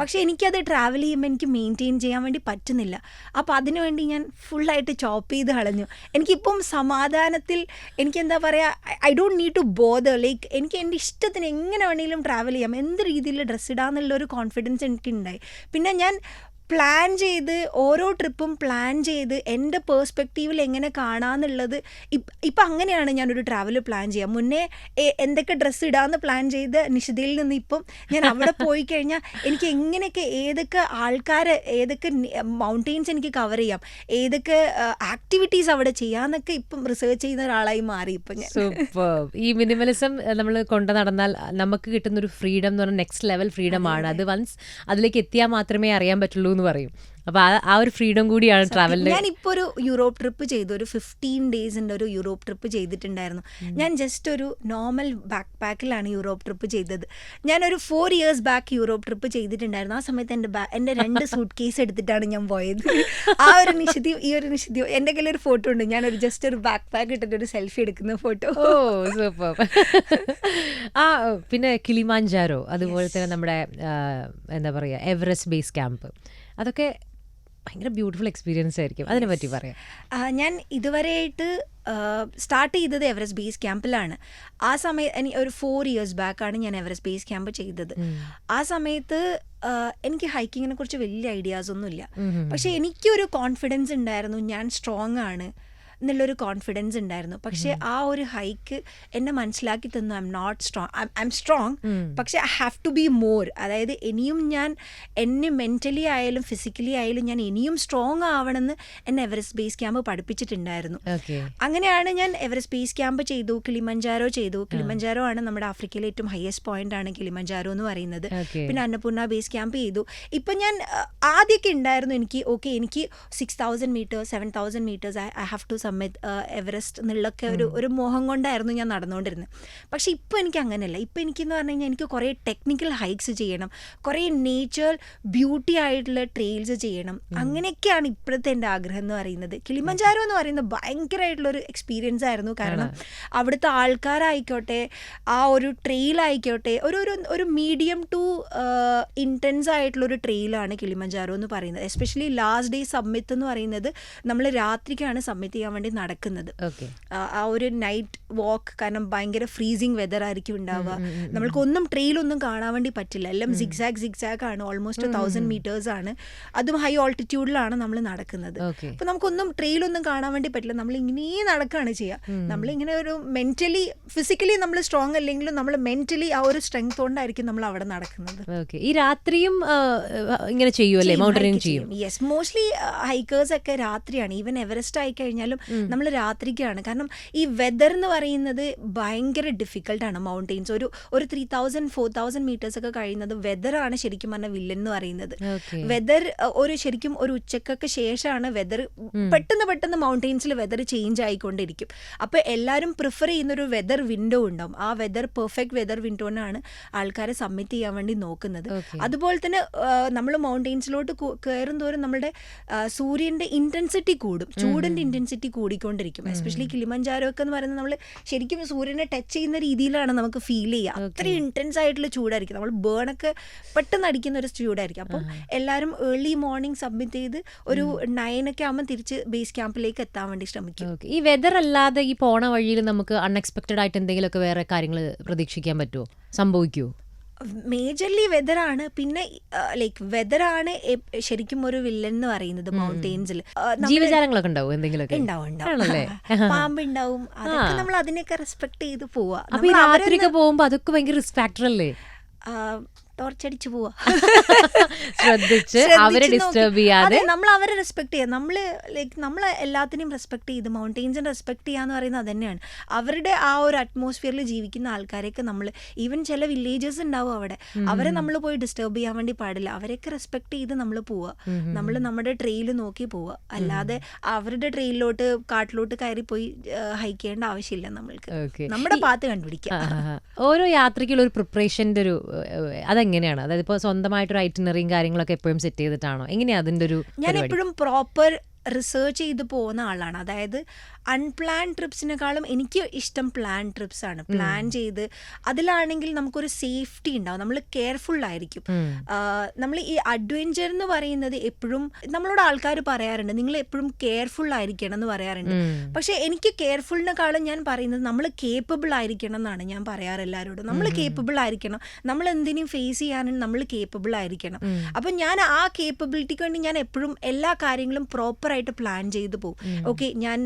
പക്ഷേ എനിക്കത് ട്രാവൽ ചെയ്യുമ്പോൾ എനിക്ക് മെയിൻറ്റെയിൻ ചെയ്യാൻ വേണ്ടി പറ്റുന്നില്ല. അപ്പോൾ അതിനുവേണ്ടി ഞാൻ ഫുള്ളായിട്ട് ചോപ്പ് ചെയ്ത് കളഞ്ഞു. എനിക്കിപ്പം സമാധാനത്തിൽ എനിക്കെന്താ പറയുക, I don't need to bother. Like എനിക്ക് എൻ്റെ ഇഷ്ടത്തിന് എങ്ങനെ വേണമെങ്കിലും ട്രാവൽ ചെയ്യാം, എന്ത് രീതിയിൽ ഡ്രസ്സ് ഇടാമെന്നുള്ളൊരു കോൺഫിഡൻസ് എനിക്കുണ്ടായി. പിന്നെ ഞാൻ പ്ലാൻ ചെയ്ത് ഓരോ ട്രിപ്പും പ്ലാൻ ചെയ്ത് എൻ്റെ പേഴ്സ്പെക്റ്റീവിൽ എങ്ങനെ കാണാമെന്നുള്ളത് ഇപ്പം അങ്ങനെയാണ് ഞാനൊരു ട്രാവൽ പ്ലാൻ ചെയ്യുക. മുന്നേ എന്തൊക്കെ ഡ്രസ്സ് ഇടാമെന്ന് പ്ലാൻ ചെയ്ത് നിഷിതയിൽ നിന്ന് ഇപ്പം ഞാൻ അവിടെ പോയി കഴിഞ്ഞാൽ എനിക്ക് എങ്ങനെയൊക്കെ ഏതൊക്കെ ആൾക്കാർ, ഏതൊക്കെ മൗണ്ടെയിൻസ് എനിക്ക് കവർ ചെയ്യാം, ഏതൊക്കെ ആക്ടിവിറ്റീസ് അവിടെ ചെയ്യാമെന്നൊക്കെ ഇപ്പം റിസർച്ച് ചെയ്യുന്ന ഒരാളായി മാറി ഇപ്പം ഞാൻ. സൂപ്പർ. ഈ മിനിമലിസം നമ്മൾ കൊണ്ടു നടന്നാൽ നമുക്ക് കിട്ടുന്നൊരു ഫ്രീഡം എന്ന് പറഞ്ഞാൽ നെക്സ്റ്റ് ലെവൽ ഫ്രീഡമാണ്. അത് വൺസ് അതിലേക്ക് എത്തിയാൽ മാത്രമേ അറിയാൻ പറ്റുള്ളൂ എന്ന് പറയും. അപ്പോൾ ആ ഒരു ഫ്രീഡം കൂടിയാണ് ട്രാവലിൽ. ഞാനിപ്പോൾ ഒരു യൂറോപ്പ് ട്രിപ്പ് ചെയ്തു, ഒരു 15 days ഒരു യൂറോപ്പ് ട്രിപ്പ് ചെയ്തിട്ടുണ്ടായിരുന്നു. ഞാൻ ജസ്റ്റ് ഒരു നോർമൽ ബാക്ക് പാക്കിലാണ് യൂറോപ്പ് ട്രിപ്പ് ചെയ്തത്. ഞാനൊരു 4 years ബാക്ക് യൂറോപ്പ് ട്രിപ്പ് ചെയ്തിട്ടുണ്ടായിരുന്നു. ആ സമയത്ത് എൻ്റെ 2 സൂട്ട് കേസ് എടുത്തിട്ടാണ് ഞാൻ പോയത്. ആ ഒരു നിഷിതിയും ഈ ഒരു നിഷിതിയും എൻ്റെ കയ്യിൽ ഒരു ഫോട്ടോ ഉണ്ട്. ഞാനൊരു ജസ്റ്റ് ഒരു ബാക്ക് പാക്ക് ഇട്ടിട്ട് ഒരു സെൽഫി എടുക്കുന്ന ഫോട്ടോ. ഓ സൂപ്പർ. പിന്നെ കിളിമാഞ്ചാരോ, അതുപോലെ തന്നെ നമ്മുടെ എന്താ പറയുക എവറസ്റ്റ് ബേസ് ക്യാമ്പ്, അതൊക്കെ ഭയങ്കര ബ്യൂട്ടിഫുൾ എക്സ്പീരിയൻസ് ആയിരിക്കും. അതിനെ പറ്റി പറയാം. ഞാൻ ഇതുവരെയായിട്ട് സ്റ്റാർട്ട് ചെയ്തത് എവറസ്റ്റ് ബേസ് ക്യാമ്പിലാണ്. ആ സമയത്ത് ഒരു 4 years ബാക്കാണ് ഞാൻ എവറസ്റ്റ് ബേസ് ക്യാമ്പ് ചെയ്തത്. ആ സമയത്ത് എനിക്ക് ഹൈക്കിങ്ങിനെ കുറിച്ച് വലിയ ഐഡിയാസ് ഒന്നുമില്ല. പക്ഷെ എനിക്കൊരു കോൺഫിഡൻസ് ഉണ്ടായിരുന്നു, ഞാൻ സ്ട്രോങ് ആണ് എന്നുള്ളൊരു കോൺഫിഡൻസ് ഉണ്ടായിരുന്നു. പക്ഷേ ആ ഒരു ഹൈക്ക് എന്നെ മനസ്സിലാക്കി തന്നു, ഐ എം സ്ട്രോങ്, പക്ഷേ I have to be more. അതായത് ഇനിയും ഞാൻ എന്നെ മെൻ്റലി ആയാലും ഫിസിക്കലി ആയാലും ഞാൻ ഇനിയും സ്ട്രോങ് ആവണമെന്ന് എന്നെ എവറസ്റ്റ് ബേസ് ക്യാമ്പ് പഠിപ്പിച്ചിട്ടുണ്ടായിരുന്നു. അങ്ങനെയാണ് ഞാൻ എവറസ്റ്റ് ബേസ് ക്യാമ്പ് ചെയ്തു, കിളിമഞ്ചാരോ ചെയ്തു. കിളിമഞ്ചാരോ ആണ് നമ്മുടെ ആഫ്രിക്കയിലെ ഏറ്റവും ഹയസ്റ്റ് പോയിന്റ് ആണ് കിളിമഞ്ചാരോ എന്ന് പറയുന്നത്. പിന്നെ അന്നപൂർണ ബേസ് ക്യാമ്പ് ചെയ്തു. ഇപ്പം ഞാൻ ആദ്യമൊക്കെ ഉണ്ടായിരുന്നു എനിക്ക് 6000 meters 7000 meters I have to summit, Everest എന്നുള്ളൊക്കെ ഒരു മോഹം കൊണ്ടായിരുന്നു ഞാൻ നടന്നുകൊണ്ടിരുന്നത്. പക്ഷെ ഇപ്പോൾ എനിക്ക് അങ്ങനെയല്ല. ഇപ്പോൾ എനിക്കെന്ന് പറഞ്ഞു കഴിഞ്ഞാൽ എനിക്ക് കുറേ ടെക്നിക്കൽ ഹൈക്സ് ചെയ്യണം, കുറേ നേച്ചർ ബ്യൂട്ടി ആയിട്ടുള്ള ട്രെയിൽസ് ചെയ്യണം. അങ്ങനെയൊക്കെയാണ് ഇപ്പോഴത്തെ എൻ്റെ ആഗ്രഹം എന്ന് പറയുന്നത്. കിളിമഞ്ചാരോ എന്ന് പറയുന്നത് ഭയങ്കരമായിട്ടുള്ളൊരു എക്സ്പീരിയൻസ് ആയിരുന്നു. കാരണം അവിടുത്തെ ആൾക്കാരായിക്കോട്ടെ, ആ ഒരു ട്രെയിലായിക്കോട്ടെ, ഒരു മീഡിയം ടു ഇൻറ്റൻസ് ആയിട്ടുള്ളൊരു ട്രെയിലാണ് കിളിമഞ്ചാരോ എന്ന് പറയുന്നത്. എസ്പെഷ്യലി ലാസ്റ്റ് ഡേ സബ്മിറ്റ് എന്ന് പറയുന്നത് നമ്മൾ രാത്രിക്കാണ് സബ്മിറ്റ് ചെയ്യാൻ വേണ്ടി നടക്കുന്നത്. ആ ഒരു നൈറ്റ് വാക്ക്, കാരണം ഭയങ്കര ഫ്രീസിങ് വെതർ ആയിരിക്കും ഉണ്ടാവുക. നമ്മൾക്കൊന്നും ട്രെയിലൊന്നും കാണാൻ വേണ്ടി പറ്റില്ല. എല്ലാം സിഗ്സാഗ് ആണ്. ഓൾമോസ്റ്റ് 1000 meters ആണ്. അതും ഹൈ ഓൾട്ടിറ്റ്യൂഡിലാണ് നമ്മൾ നടക്കുന്നത്. അപ്പോൾ നമുക്കൊന്നും ട്രെയിലൊന്നും കാണാൻ വേണ്ടി പറ്റില്ല. നമ്മൾ ഇങ്ങനെ നടക്കുകയാണ് ചെയ്യുക. നമ്മളിങ്ങനെ ഒരു മെന്റലി ഫിസിക്കലി നമ്മൾ സ്ട്രോങ് അല്ലെങ്കിലും നമ്മൾ മെന്റലി ആ ഒരു സ്ട്രെങ്ത് കൊണ്ടായിരിക്കും നമ്മൾ അവിടെ നടക്കുന്നത്. ഈ രാത്രിയും ഇങ്ങനെ ചെയ്യുമല്ലേ? മൗണ്ടനിങ് ചെയ്യും? യെസ്, മോസ്റ്റ്ലി ഹൈക്കേഴ്സ് ഒക്കെ രാത്രിയാണ്. ഈവൻ എവറസ്റ്റ് ആയി കഴിഞ്ഞാലും നമ്മൾ രാത്രിക്കാണ്. കാരണം ഈ വെതർ എന്ന് പറയുന്നത് ഭയങ്കര ഡിഫിക്കൽട്ടാണ്. മൗണ്ടെയിൻസ് ഒരു 3000-4000 meters ഒക്കെ കഴിയുന്നത് വെതറാണ് ശരിക്കും പറഞ്ഞാൽ വില്ലൻ എന്ന് പറയുന്നത്. വെതർ ശരിക്കും ഒരു ഉച്ചക്കൊക്കെ ശേഷമാണ് വെതർ പെട്ടെന്ന് മൗണ്ടെയിൻസിൽ വെതർ ചേഞ്ച് ആയിക്കൊണ്ടിരിക്കും. അപ്പോൾ എല്ലാവരും പ്രിഫർ ചെയ്യുന്നൊരു വെതർ വിൻഡോ ഉണ്ടാവും. ആ പെർഫെക്റ്റ് വെതർ വിൻഡോനാണ് ആൾക്കാരെ സബ്മിറ്റ് ചെയ്യാൻ വേണ്ടി നോക്കുന്നത്. അതുപോലെ തന്നെ നമ്മൾ മൗണ്ടെയിൻസിലോട്ട് കയറും തോറും നമ്മുടെ സൂര്യൻ്റെ ഇൻറ്റൻസിറ്റി കൂടും, ചൂടിൻ്റെ ഇൻറ്റൻസിറ്റി കൂടിക്കൊണ്ടിരിക്കും. എസ്പെഷ്യലി കിളിമഞ്ചാരോ ഒക്കെ എന്ന് പറയുന്നത് നമ്മൾ ശരിക്കും സൂര്യനെ ടച്ച് ചെയ്യുന്ന രീതിയിലാണ് നമുക്ക് ഫീൽ ചെയ്യുക. അത്രയും ഇൻറ്റൻസ് ആയിട്ടുള്ള ചൂടായിരിക്കും. നമ്മൾ ബേണൊക്കെ പെട്ടെന്ന് അടിക്കുന്ന ഒരു ചൂടായിരിക്കും. അപ്പം എല്ലാവരും ഏർലി മോർണിംഗ് സബ്മിറ്റ് ചെയ്ത് ഒരു 9 ഒക്കെ ആകുമ്പോൾ തിരിച്ച് ബേസ് ക്യാമ്പിലേക്ക് എത്താൻ വേണ്ടി ശ്രമിക്കും. ഈ വെതർ അല്ലാതെ ഈ പോണ വഴിയിൽ നമുക്ക് അൺഎക്സ്പെക്റ്റഡ് ആയിട്ട് എന്തെങ്കിലുമൊക്കെ വേറെ കാര്യങ്ങൾ പ്രതീക്ഷിക്കാൻ പറ്റുമോ? സംഭവിക്കുമോ? മേജർലി വെതറാണ്. പിന്നെ ലൈക്ക് വെതറാണ് ശരിക്കും ഒരു വില്ലൻ എന്ന് പറയുന്നത്. മൗണ്ടെയിൻസിൽ ജീവജാലങ്ങളൊക്കെ ഉണ്ടാവും, എന്തെങ്കിലുമൊക്കെ ഉണ്ടാവും, പാമ്പ് ഉണ്ടാവും. അതൊക്കെ നമ്മൾ അതിനെയൊക്കെ റെസ്പെക്ട് ചെയ്ത് പോവാ. അപ്പൊ രാത്രിയൊക്കെ പോകുമ്പോ അതൊക്കെ ഭയങ്കര റിസ്ക് ഫാക്ടർ അല്ലേ? ടോർച്ചടിച്ച് പോവാ, ശ്രദ്ധിച്ച് അവരെ ഡിസ്റ്റർബ് ചെയ്യാതെ നമ്മൾ അവരെ റെസ്പെക്ട് ചെയ്യാം. നമ്മൾ എല്ലാത്തിനെയും റെസ്പെക്ട് ചെയ്ത് മൗണ്ടെയിൻസിനെ റെസ്പെക്ട് ചെയ്യാന്ന് പറയുന്നത് അത് തന്നെയാണ്. അവരുടെ ആ ഒരു അറ്റ്മോസ്ഫിയറിൽ ജീവിക്കുന്ന ആൾക്കാരെയൊക്കെ നമ്മൾ, ഈവൻ ചില വില്ലേജസ് ഉണ്ടാവും അവിടെ, അവരെ നമ്മൾ പോയി ഡിസ്റ്റർബ് ചെയ്യാൻ വേണ്ടി പാടില്ല. അവരെയൊക്കെ റെസ്പെക്ട് ചെയ്ത് നമ്മൾ പോവുക. നമ്മൾ നമ്മുടെ ട്രെയിൽ നോക്കി പോവുക. അല്ലാതെ അവരുടെ ട്രെയിലിലോട്ട് കാട്ടിലോട്ട് കയറി പോയി ഹൈക്ക് ചെയ്യേണ്ട ആവശ്യമില്ല. നമ്മൾക്ക് നമ്മുടെ പാത്ത് കണ്ടുപിടിക്കാം. ഓരോ യാത്രയ്ക്കുള്ള ഒരു പ്രിപ്പറേഷൻ്റെ ഒരു അതെങ്ങനെയാണ്? അതായത് ഇപ്പോൾ സ്വന്തമായിട്ടൊരു ഐറ്റിനറിയും കാര്യങ്ങളൊക്കെ എപ്പോഴും സെറ്റ് ചെയ്തിട്ടാണോ? എങ്ങനെയാണ് അതിൻ്റെ ഒരു? ഞാൻ എപ്പോഴും പ്രോപ്പർ റിസർച്ച് ചെയ്ത് പോകുന്ന ആളാണ്. അതായത് അൺപ്ലാൻ ട്രിപ്സിനെക്കാളും എനിക്ക് ഇഷ്ടം പ്ലാൻ ട്രിപ്സ് ആണ്. പ്ലാൻ ചെയ്ത് അതിലാണെങ്കിൽ നമുക്കൊരു സേഫ്റ്റി ഉണ്ടാവും, നമ്മൾ കെയർഫുൾ ആയിരിക്കും. നമ്മൾ ഈ അഡ്വെഞ്ചർ എന്ന് പറയുന്നത് എപ്പോഴും നമ്മളോട് ആൾക്കാർ പറയാറുണ്ട്, നിങ്ങൾ എപ്പോഴും കെയർഫുൾ ആയിരിക്കണം എന്ന് പറയാറുണ്ട്. പക്ഷെ എനിക്ക് കെയർഫുളിനെക്കാളും ഞാൻ പറയുന്നത് നമ്മൾ കേപ്പബിൾ ആയിരിക്കണം എന്നാണ് ഞാൻ പറയാറ് എല്ലാവരോടും. നമ്മൾ കേപ്പബിൾ ആയിരിക്കണം, നമ്മൾ എന്തിനും ഫേസ് ചെയ്യാനും നമ്മൾ കേപ്പബിൾ ആയിരിക്കണം. അപ്പം ഞാൻ ആ കേപ്പബിലിറ്റിക്ക് വേണ്ടി ഞാൻ എപ്പോഴും എല്ലാ കാര്യങ്ങളും പ്രോപ്പറായിട്ട് പ്ലാൻ ചെയ്ത് പോകും. ഓക്കെ, ഞാൻ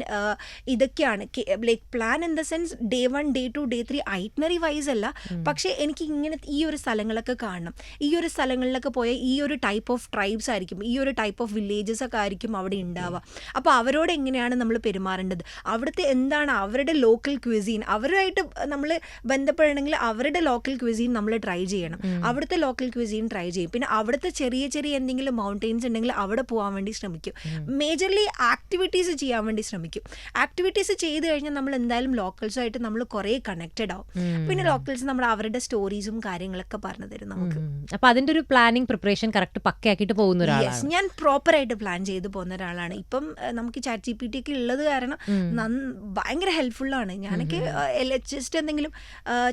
ഇതൊക്കെയാണ് like plan in the sense day 1, day 2, day 3 itinerary wise അല്ല. പക്ഷേ എനിക്ക് ഇങ്ങനെ ഈ ഒരു സ്ഥലങ്ങളൊക്കെ കാണണം, ഈ ഒരു സ്ഥലങ്ങളിലൊക്കെ പോയാൽ ഈ ഒരു ടൈപ്പ് ഓഫ് ട്രൈബ്സ് ആയിരിക്കും, ഈ ഒരു ടൈപ്പ് ഓഫ് വില്ലേജസ് ഒക്കെ ആയിരിക്കും അവിടെ ഉണ്ടാവുക. അപ്പോൾ അവരോട് എങ്ങനെയാണ് നമ്മൾ പെരുമാറേണ്ടത്, അവിടുത്തെ എന്താണ് അവരുടെ ലോക്കൽ ക്വിസീൻ, അവരുമായിട്ട് നമ്മൾ ബന്ധപ്പെടണമെങ്കിൽ അവരുടെ ലോക്കൽ ക്വിസീൻ നമ്മൾ ട്രൈ ചെയ്യണം, അവിടുത്തെ ലോക്കൽ ക്വിസീൻ ട്രൈ ചെയ്യും. പിന്നെ അവിടുത്തെ ചെറിയ എന്തെങ്കിലും മൗണ്ടെയിൻസ് ഉണ്ടെങ്കിൽ അവിടെ പോകാൻ വേണ്ടി ശ്രമിക്കും. മേജർലി ആക്ടിവിറ്റീസ് ചെയ്യാൻ വേണ്ടി ശ്രമിക്കും. ആക്ടിവിറ്റീസ് ചെയ്ത് കഴിഞ്ഞാൽ നമ്മൾ എന്തായാലും ലോക്കൽസുമായിട്ട് നമ്മൾ കുറേ കണക്റ്റഡ് ആവും. പിന്നെ ലോക്കൽസ് നമ്മൾ അവരുടെ സ്റ്റോറീസും കാര്യങ്ങളൊക്കെ പറഞ്ഞു തരും നമുക്ക്. അപ്പൊ അതിന്റെ ഒരു പ്ലാനിങ് പ്രിപ്പറേഷൻ കറക്റ്റ് പക്കയാക്കിയിട്ട് പോകുന്ന ഒരാളാണ്. ഞാൻ പ്രോപ്പറായിട്ട് പ്ലാൻ ചെയ്ത് പോകുന്ന ഒരാളാണ്. ഇപ്പം നമുക്ക് ChatGPT ഒക്കെ ഉള്ളത് കാരണം ഭയങ്കര ഹെൽപ്ഫുള്ളാണ്. ഞാനൊക്കെ ജസ്റ്റ് എന്തെങ്കിലും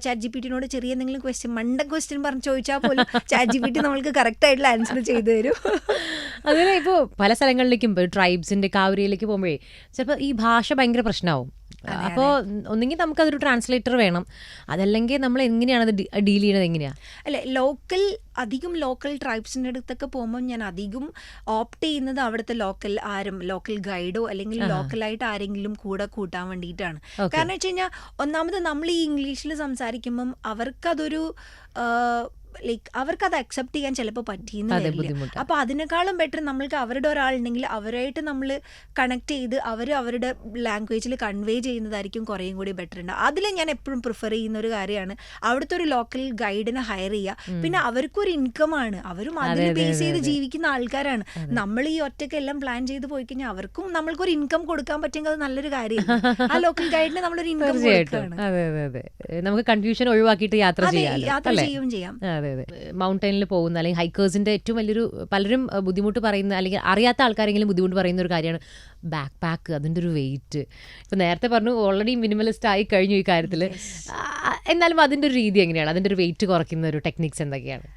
ChatGPT-നോട് ചെറിയ എന്തെങ്കിലും ക്വസ്റ്റ്യൻ പറഞ്ഞ് ചോദിച്ചാൽ പോലും ChatGPT നമ്മൾക്ക് കറക്റ്റ് ആയിട്ടുള്ള ആൻസർ ചെയ്തു തരും. അങ്ങനെ ഇപ്പോൾ പല സ്ഥലങ്ങളിലേക്കും ട്രൈബ്സിന്റെ കാവരിയിലേക്ക് പോകുമ്പോഴേ ചിലപ്പോൾ ഈ ഭാഷ ഭയങ്കര പ്രശ്നമാവും. അപ്പോൾ ഒന്നെങ്കിൽ നമുക്കതൊരു ട്രാൻസ്ലേറ്റർ വേണം, അതല്ലെങ്കിൽ നമ്മൾ എങ്ങനെയാണ് അത് ഡീൽ ചെയ്യണത്? എങ്ങനെയാണ്? അല്ലെ, അധികം ലോക്കൽ ട്രൈബ്സിൻ്റെ അടുത്തൊക്കെ പോകുമ്പോൾ ഞാൻ അധികം ഓപ്റ്റ് ചെയ്യുന്നത് അവിടുത്തെ ലോക്കൽ ഗൈഡോ അല്ലെങ്കിൽ ലോക്കലായിട്ട് ആരെങ്കിലും കൂടെ കൂട്ടാൻ വേണ്ടിയിട്ടാണ്. കാരണം വെച്ച് കഴിഞ്ഞാൽ ഒന്നാമത് നമ്മൾ ഈ ഇംഗ്ലീഷിൽ സംസാരിക്കുമ്പം അവർക്കതൊരു ലൈക്ക് അവർക്ക് അത് അക്സെപ്റ്റ് ചെയ്യാൻ ചിലപ്പോൾ പറ്റിയെന്ന് അതെ, വരില്ല. ബുദ്ധിമുട്ടാ. അപ്പോൾ അതിനേക്കാളും ബെറ്റർ നമ്മൾക്ക് അവരുടെ ഒരാളുണ്ടെങ്കിൽ അവരായിട്ട് നമ്മൾ കണക്ട് ചെയ്ത് അവരുടെ ലാംഗ്വേജിൽ കൺവേ ചെയ്യുന്നതായിരിക്കും കുറേയും കൂടി ബെറ്റർ ഉണ്ട്. അതിൽ ഞാൻ എപ്പോഴും പ്രിഫർ ചെയ്യുന്ന ഒരു കാര്യമാണ് അവിടുത്തെ ഒരു ലോക്കൽ ഗൈഡിനെ ഹയർ ചെയ്യുക. പിന്നെ അവർക്കൊരു ഇൻകമാണ്, അവരും അതിൽ ബേസ് ചെയ്ത് ജീവിക്കുന്ന ആൾക്കാരാണ്. നമ്മൾ ഈ ഒറ്റയ്ക്കെല്ലാം പ്ലാൻ ചെയ്ത് പോയി കഴിഞ്ഞാൽ അവർക്കും നമ്മൾക്കൊരു ഇൻകം കൊടുക്കാൻ പറ്റുമെങ്കിൽ അത് നല്ലൊരു കാര്യമാണ്. ആ ലോക്കൽ ഗൈഡിന് നമ്മളൊരു ഇൻകം കൊടുക്കുകയാണ്. അതെ അതെ അതെ, നമുക്ക് കൺഫ്യൂഷൻ ഒഴിവാക്കിയിട്ട് യാത്ര ചെയ്യാം. യാത്ര ചെയ്യുകയും ചെയ്യാം. അതെ അതെ, മൗണ്ടനിൽ പോകുന്ന അല്ലെങ്കിൽ ഹൈക്കേഴ്സിന്റെ ഏറ്റവും വലിയൊരു പലരും ബുദ്ധിമുട്ട് പറയുന്ന അല്ലെങ്കിൽ അറിയാത്ത ആൾക്കാരെങ്കിലും ബുദ്ധിമുട്ട് പറയുന്ന ഒരു കാര്യമാണ് ബാക്ക് പാക്ക്, അതിൻ്റെ ഒരു വെയിറ്റ്. ഇപ്പം നേരത്തെ പറഞ്ഞു ഓൾറെഡി മിനിമലിസ്റ്റ് ആയി കഴിഞ്ഞു ഈ കാര്യത്തിൽ. എന്നാലും അതിൻ്റെ ഒരു രീതി എങ്ങനെയാണ്, അതിൻ്റെ ഒരു വെയിറ്റ് കുറയ്ക്കുന്ന ഒരു ടെക്നിക്സ് എന്തൊക്കെയാണ്?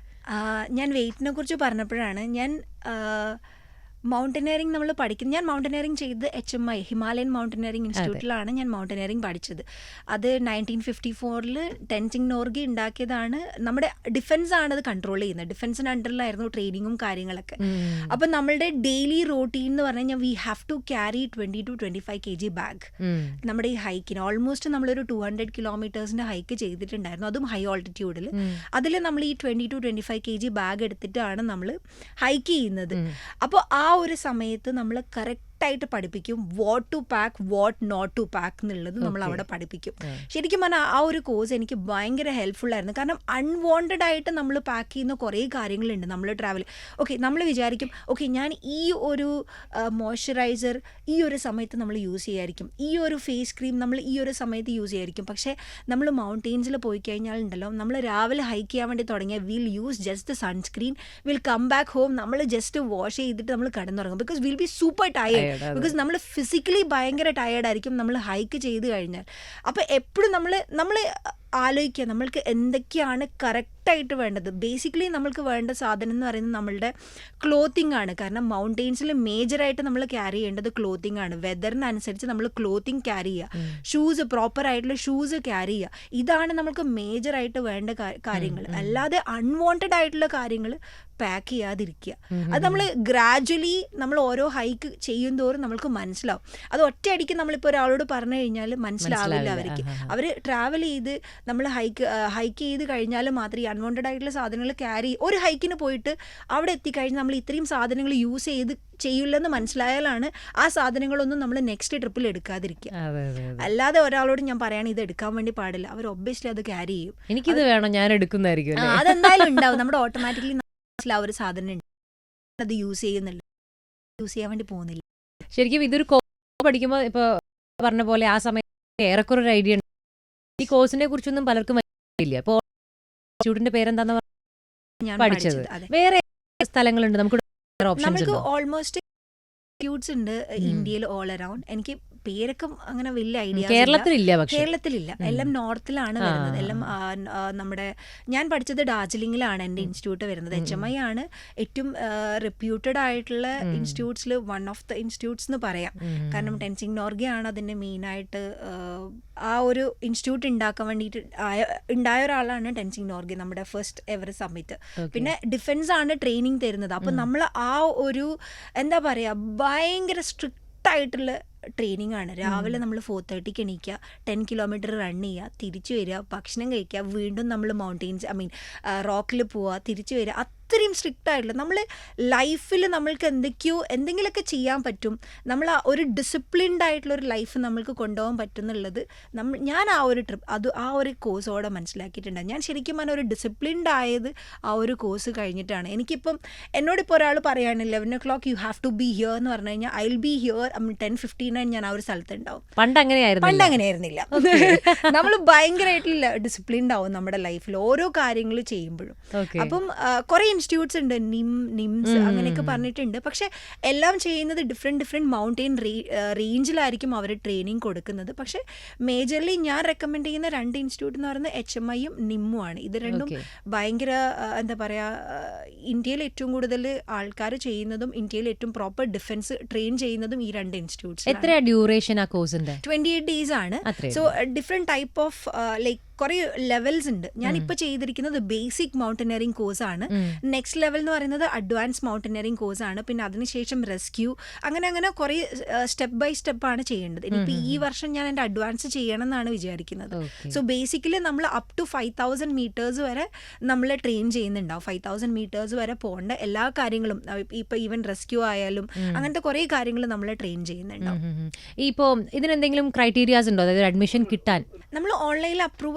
ഞാൻ വെയിറ്റിനെ കുറിച്ച് പറഞ്ഞപ്പോഴാണ് ഞാൻ മൗണ്ടനിയറിംഗ് നമ്മൾ പഠിക്കുന്നത്. ഞാൻ മൗണ്ടനിയറിംഗ് ചെയ്ത് HMI ഹിമാലയൻ മൗണ്ടനിയറിംഗ് ഇൻസ്റ്റിറ്റ്യൂട്ടിലാണ് ഞാൻ മൗണ്ടനിയറിംഗ് പഠിച്ചത്. അത് 1954 ടെൻസിംഗ് നോർഗെ ഉണ്ടാക്കിയതാണ്. നമ്മുടെ ഡിഫൻസ് ആണ് അത് കൺട്രോൾ ചെയ്യുന്നത്. ഡിഫൻസിന് അണ്ടറിലായിരുന്നു ട്രെയിനിങ്ങും കാര്യങ്ങളൊക്കെ. അപ്പം നമ്മളുടെ ഡെയിലി റൂട്ടീൻ എന്ന് പറഞ്ഞു കഴിഞ്ഞാൽ we have to carry 20 to 25 kg bag. നമ്മുടെ ഈ ഹൈക്കിന് ഓൾമോസ്റ്റ് നമ്മളൊരു 200 കിലോമീറ്റേഴ്സിൻ്റെ ഹൈക്ക് ചെയ്തിട്ടുണ്ടായിരുന്നു, അതും ഹൈ ഓൾട്ടിറ്റ്യൂഡിൽ. അതിൽ നമ്മൾ ഈ 20 to 25 kg ബാഗ് എടുത്തിട്ടാണ് നമ്മൾ ഹൈക്ക് ചെയ്യുന്നത്. അപ്പോൾ ആ ഒരു സമയത്ത് നമ്മൾ കറക്റ്റായിട്ട് പഠിപ്പിക്കും what to pack, what not to pack എന്നുള്ളത് നമ്മൾ അവിടെ പഠിപ്പിക്കും. ശരിക്കും പറഞ്ഞാൽ ആ ഒരു കോഴ്സ് എനിക്ക് ഭയങ്കര ഹെൽപ്ഫുൾ ആയിരുന്നു. കാരണം അൺവാണ്ടഡ് ആയിട്ട് നമ്മൾ പാക്ക് ചെയ്യുന്ന കുറേ കാര്യങ്ങളുണ്ട് നമ്മൾ ട്രാവൽ. ഓക്കെ, നമ്മൾ വിചാരിക്കും ഓക്കെ ഞാൻ ഈ ഒരു മോയ്സ്ചറൈസർ ഈ ഒരു സമയത്ത് നമ്മൾ യൂസ് ചെയ്യായിരിക്കും, ഈ ഒരു ഫേസ് ക്രീം നമ്മൾ ഈ ഒരു സമയത്ത് യൂസ് ചെയ്യായിരിക്കും. പക്ഷേ നമ്മൾ മൗണ്ടെയിൻസിൽ പോയി കഴിഞ്ഞാൽ ഉണ്ടല്ലോ, നമ്മൾ രാവിലെ ഹൈക്ക് ചെയ്യാൻ വേണ്ടി തുടങ്ങിയാൽ we'll use just the sunscreen, we'll come back home, നമ്മൾ ജസ്റ്റ് വാഷ് ചെയ്തിട്ട് നമ്മൾ കിടന്നുറങ്ങും. Because we'll be super tired. Because നമ്മൾ ഫിസിക്കലി ഭയങ്കര ടയേർഡായിരിക്കും നമ്മൾ ഹൈക്ക് ചെയ്ത് കഴിഞ്ഞാൽ. അപ്പോൾ എപ്പോഴും നമ്മൾ ആലോചിക്കുക നമ്മൾക്ക് എന്തൊക്കെയാണ് കറക്റ്റായിട്ട് വേണ്ടത്. ബേസിക്കലി നമ്മൾക്ക് വേണ്ട സാധനം എന്ന് പറയുന്നത് നമ്മളുടെ ക്ലോത്തിങ് ആണ്. കാരണം മൗണ്ടെയിൻസിൽ മേജറായിട്ട് നമ്മൾ ക്യാരി ചെയ്യേണ്ടത് ക്ലോത്തിങ് ആണ്. വെതറിനനുസരിച്ച് നമ്മൾ ക്ലോത്തിങ് ക്യാരി ചെയ്യുക, ഷൂസ് പ്രോപ്പറായിട്ടുള്ള ഷൂസ് ക്യാരി ചെയ്യുക. ഇതാണ് നമ്മൾക്ക് മേജറായിട്ട് വേണ്ട കാര്യങ്ങൾ. അല്ലാതെ അൺവാണ്ടഡ് ആയിട്ടുള്ള കാര്യങ്ങൾ പാക്ക് ചെയ്യാതിരിക്കുക. അത് നമ്മൾ ഗ്രാജ്വലി നമ്മൾ ഓരോ ഹൈക്ക് ചെയ്യും തോറും നമ്മൾക്ക് മനസ്സിലാവും. അത് ഒറ്റയടിക്ക് നമ്മളിപ്പോൾ ഒരാളോട് പറഞ്ഞു കഴിഞ്ഞാൽ മനസ്സിലാവില്ല അവർക്ക്. അവർ ട്രാവൽ ചെയ്ത് നമ്മൾ ഹൈക്ക് ചെയ്ത് കഴിഞ്ഞാൽ മാത്രമേ അൺവാണ്ടഡ് ആയിട്ടുള്ള സാധനങ്ങൾ ക്യാരി. ഒരു ഹൈക്കിന് പോയിട്ട് അവിടെ എത്തിക്കഴിഞ്ഞാൽ നമ്മൾ ഇത്രയും സാധനങ്ങൾ യൂസ് ചെയ്യില്ലെന്ന് മനസ്സിലായാലാണ് ആ സാധനങ്ങളൊന്നും നമ്മൾ നെക്സ്റ്റ് ട്രിപ്പിൽ എടുക്കാതിരിക്കുക. അല്ലാതെ ഒരാളോട് ഞാൻ പറയുകയാണ് ഇത് എടുക്കാൻ വേണ്ടി പാടില്ല, അവർ ഒബ്വിയസ്ലി അത് ക്യാരി ചെയ്യും. എനിക്കിത് വേണം, ഞാൻ എടുക്കുന്നതായിരിക്കും. അതെന്തായാലും ഉണ്ടാവും. നമ്മുടെ ഓട്ടോമാറ്റിക്കലി ആ ഒരു സാധനം ഉണ്ട്, അത് യൂസ് ചെയ്യുന്നില്ല, യൂസ് ചെയ്യാൻ വേണ്ടി പോകുന്നില്ല. ശരിക്കും ഇതൊരു കോഴ്സ് പഠിക്കുമ്പോൾ ഇപ്പോൾ പറഞ്ഞ പോലെ ആ സമയത്ത് ഏറെക്കുറെ ഒരു ഐഡിയ ഉണ്ട്. ഈ കോഴ്സിനെ കുറിച്ചൊന്നും പലർക്കും ഇല്ല. അപ്പോൾ ഇൻസ്റ്റിറ്റ്യൂട്ടിന്റെ പേരെന്താന്ന് ഞാൻ പഠിച്ചത്? വേറെ സ്ഥലങ്ങളുണ്ട് നമുക്ക് ഓൾമോസ്റ്റ് ഇൻസ്റ്റിറ്റ്യൂട്ട്സ് ഉണ്ട് ഇന്ത്യയിൽ ഓൾ അറൗണ്ട്. എനിക്ക് പേരൊക്കെ അങ്ങനെ വലിയ ഐഡിയ കേരളത്തിലില്ല, എല്ലാം നോർത്തിലാണ് വരുന്നത്. എല്ലാം നമ്മുടെ ഞാൻ പഠിച്ചത് ഡാർജിലിംഗിലാണ് എൻ്റെ ഇൻസ്റ്റിറ്റ്യൂട്ട് വരുന്നത്. HMI ആണ് ഏറ്റവും റെപ്യൂട്ടഡ് ആയിട്ടുള്ള ഇൻസ്റ്റിറ്റ്യൂട്ട്സിൽ വൺ ഓഫ് ദ ഇൻസ്റ്റിറ്റ്യൂട്ട്സ് എന്ന് പറയാം. കാരണം ടെൻസിംഗ് നോർഗെ ആണ് അതിൻ്റെ മെയിനായിട്ട് ആ ഒരു ഇൻസ്റ്റിറ്റ്യൂട്ട് ഉണ്ടാക്കാൻ വേണ്ടിയിട്ട് ഉണ്ടായ ഒരാളാണ് ടെൻസിംഗ് നോർഗെ, നമ്മുടെ ഫസ്റ്റ് എവർ സമ്മിറ്റ്. പിന്നെ ഡിഫൻസ് ആണ് ട്രെയിനിങ് തരുന്നത്. അപ്പം നമ്മൾ ആ ഒരു എന്താ പറയുക ഭയങ്കര സ്ട്രിക്റ്റ് ആയിട്ടുള്ള ട്രെയിനിങ് ആണ്. രാവിലെ നമ്മൾ 4:30 എണീക്കുക, 10 കിലോമീറ്റർ റൺ ചെയ്യുക, തിരിച്ചു വരിക, ഭക്ഷണം കഴിക്കുക, വീണ്ടും നമ്മൾ മൗണ്ടെയിൻസ് റോക്കിൽ പോവുക, തിരിച്ചു വരിക. അത്രയും സ്ട്രിക്റ്റ് ആയിട്ടുള്ള നമ്മൾ ലൈഫിൽ നമ്മൾക്ക് എന്തെങ്കിലുമൊക്കെ ചെയ്യാൻ പറ്റും. നമ്മൾ ആ ഒരു ഡിസിപ്ലിൻഡ് ആയിട്ടുള്ളൊരു ലൈഫ് നമ്മൾക്ക് കൊണ്ടുപോകാൻ പറ്റുന്നുള്ളത് ഞാൻ ആ ഒരു ട്രിപ്പ് ആ ഒരു കോഴ്സോടെ മനസ്സിലാക്കിയിട്ടുണ്ട്. ഞാൻ ശരിക്കും പറഞ്ഞാൽ ഒരു ഡിസിപ്ലിൻഡ് ആയത് ആ ഒരു കോഴ്സ് കഴിഞ്ഞിട്ടാണ്. എനിക്കിപ്പം എന്നോടിപ്പോൾ ഒരാൾ പറയുകയാണ് 11 o'clock you have to be here എന്ന് പറഞ്ഞു കഴിഞ്ഞാൽ ഐ വിൽ ബി ഹിയർ 10:59 ഞാൻ ആ ഒരു സ്ഥലത്തുണ്ടാവും. പണ്ട് അങ്ങനെയായിരുന്നില്ല. നമ്മൾ ഭയങ്കരമായിട്ടുള്ള ഡിസിപ്ലിൻഡ് ആവും നമ്മുടെ ലൈഫിൽ ഓരോ കാര്യങ്ങൾ ചെയ്യുമ്പോഴും. അപ്പം കുറെ ഇൻസ്റ്റിറ്റ്യൂട്ട്സ് ഉണ്ട്, നിംസ് അങ്ങനെയൊക്കെ പറഞ്ഞിട്ടുണ്ട്. പക്ഷെ എല്ലാം ചെയ്യുന്നത് ഡിഫറെൻറ്റ് മൗണ്ടെയിൻ റേഞ്ചിലായിരിക്കും അവർ ട്രെയിനിങ് കൊടുക്കുന്നത്. പക്ഷെ മേജർലി ഞാൻ റെക്കമെൻഡ് ചെയ്യുന്ന 2 ഇൻസ്റ്റിറ്റ്യൂട്ട് എന്ന് പറയുന്നത് HMIയും നിമ്മും ആണ്. ഇത് രണ്ടും ഭയങ്കര എന്താ പറയുക ഇന്ത്യയിൽ ഏറ്റവും കൂടുതൽ ആൾക്കാർ ചെയ്യുന്നതും ഇന്ത്യയിൽ ഏറ്റവും പ്രോപ്പർ ഡിഫൻസ് ട്രെയിൻ ചെയ്യുന്നതും ഈ 2 ഇൻസ്റ്റിറ്റ്യൂട്ട്സ്. എത്ര ഡ്യൂറേഷൻ ആ കോഴ്സിന്റെ? 28 days ആണ്. So different type of like കുറേ ലെവൽസ് ഉണ്ട്. ഞാനിപ്പോൾ ചെയ്തിരിക്കുന്നത് ബേസിക് മൗണ്ടനറിങ് കോഴ്സാണ്. നെക്സ്റ്റ് ലെവൽ എന്ന് പറയുന്നത് അഡ്വാൻസ് മൗണ്ടനറിങ് കോഴ്സാണ്. പിന്നെ അതിനുശേഷം റെസ്ക്യൂ, അങ്ങനെ കുറേ സ്റ്റെപ്പ് ബൈ സ്റ്റെപ്പാണ് ചെയ്യേണ്ടത്. ഇനിയിപ്പോൾ ഈ വർഷം ഞാൻ എൻ്റെ അഡ്വാൻസ് ചെയ്യണം എന്നാണ് വിചാരിക്കുന്നത്. സോ ബേസിക്കലി നമ്മൾ അപ് ടു 5000 മീറ്റേഴ്സ് വരെ നമ്മൾ ട്രെയിൻ ചെയ്യുന്നുണ്ടാവും. 5000 മീറ്റേഴ്സ് വരെ പോകേണ്ട എല്ലാ കാര്യങ്ങളും, ഇപ്പോൾ ഈവൻ റെസ്ക്യൂ ആയാലും അങ്ങനത്തെ കുറേ കാര്യങ്ങൾ നമ്മൾ ട്രെയിൻ ചെയ്യുന്നുണ്ടാവും. ഇപ്പോൾ ഇതിനെന്തെങ്കിലും ക്രൈറ്റീരിയാസ് ഉണ്ടോ? അതായത് അഡ്മിഷൻ കിട്ടാൻ നമ്മൾ ഓൺലൈനിൽ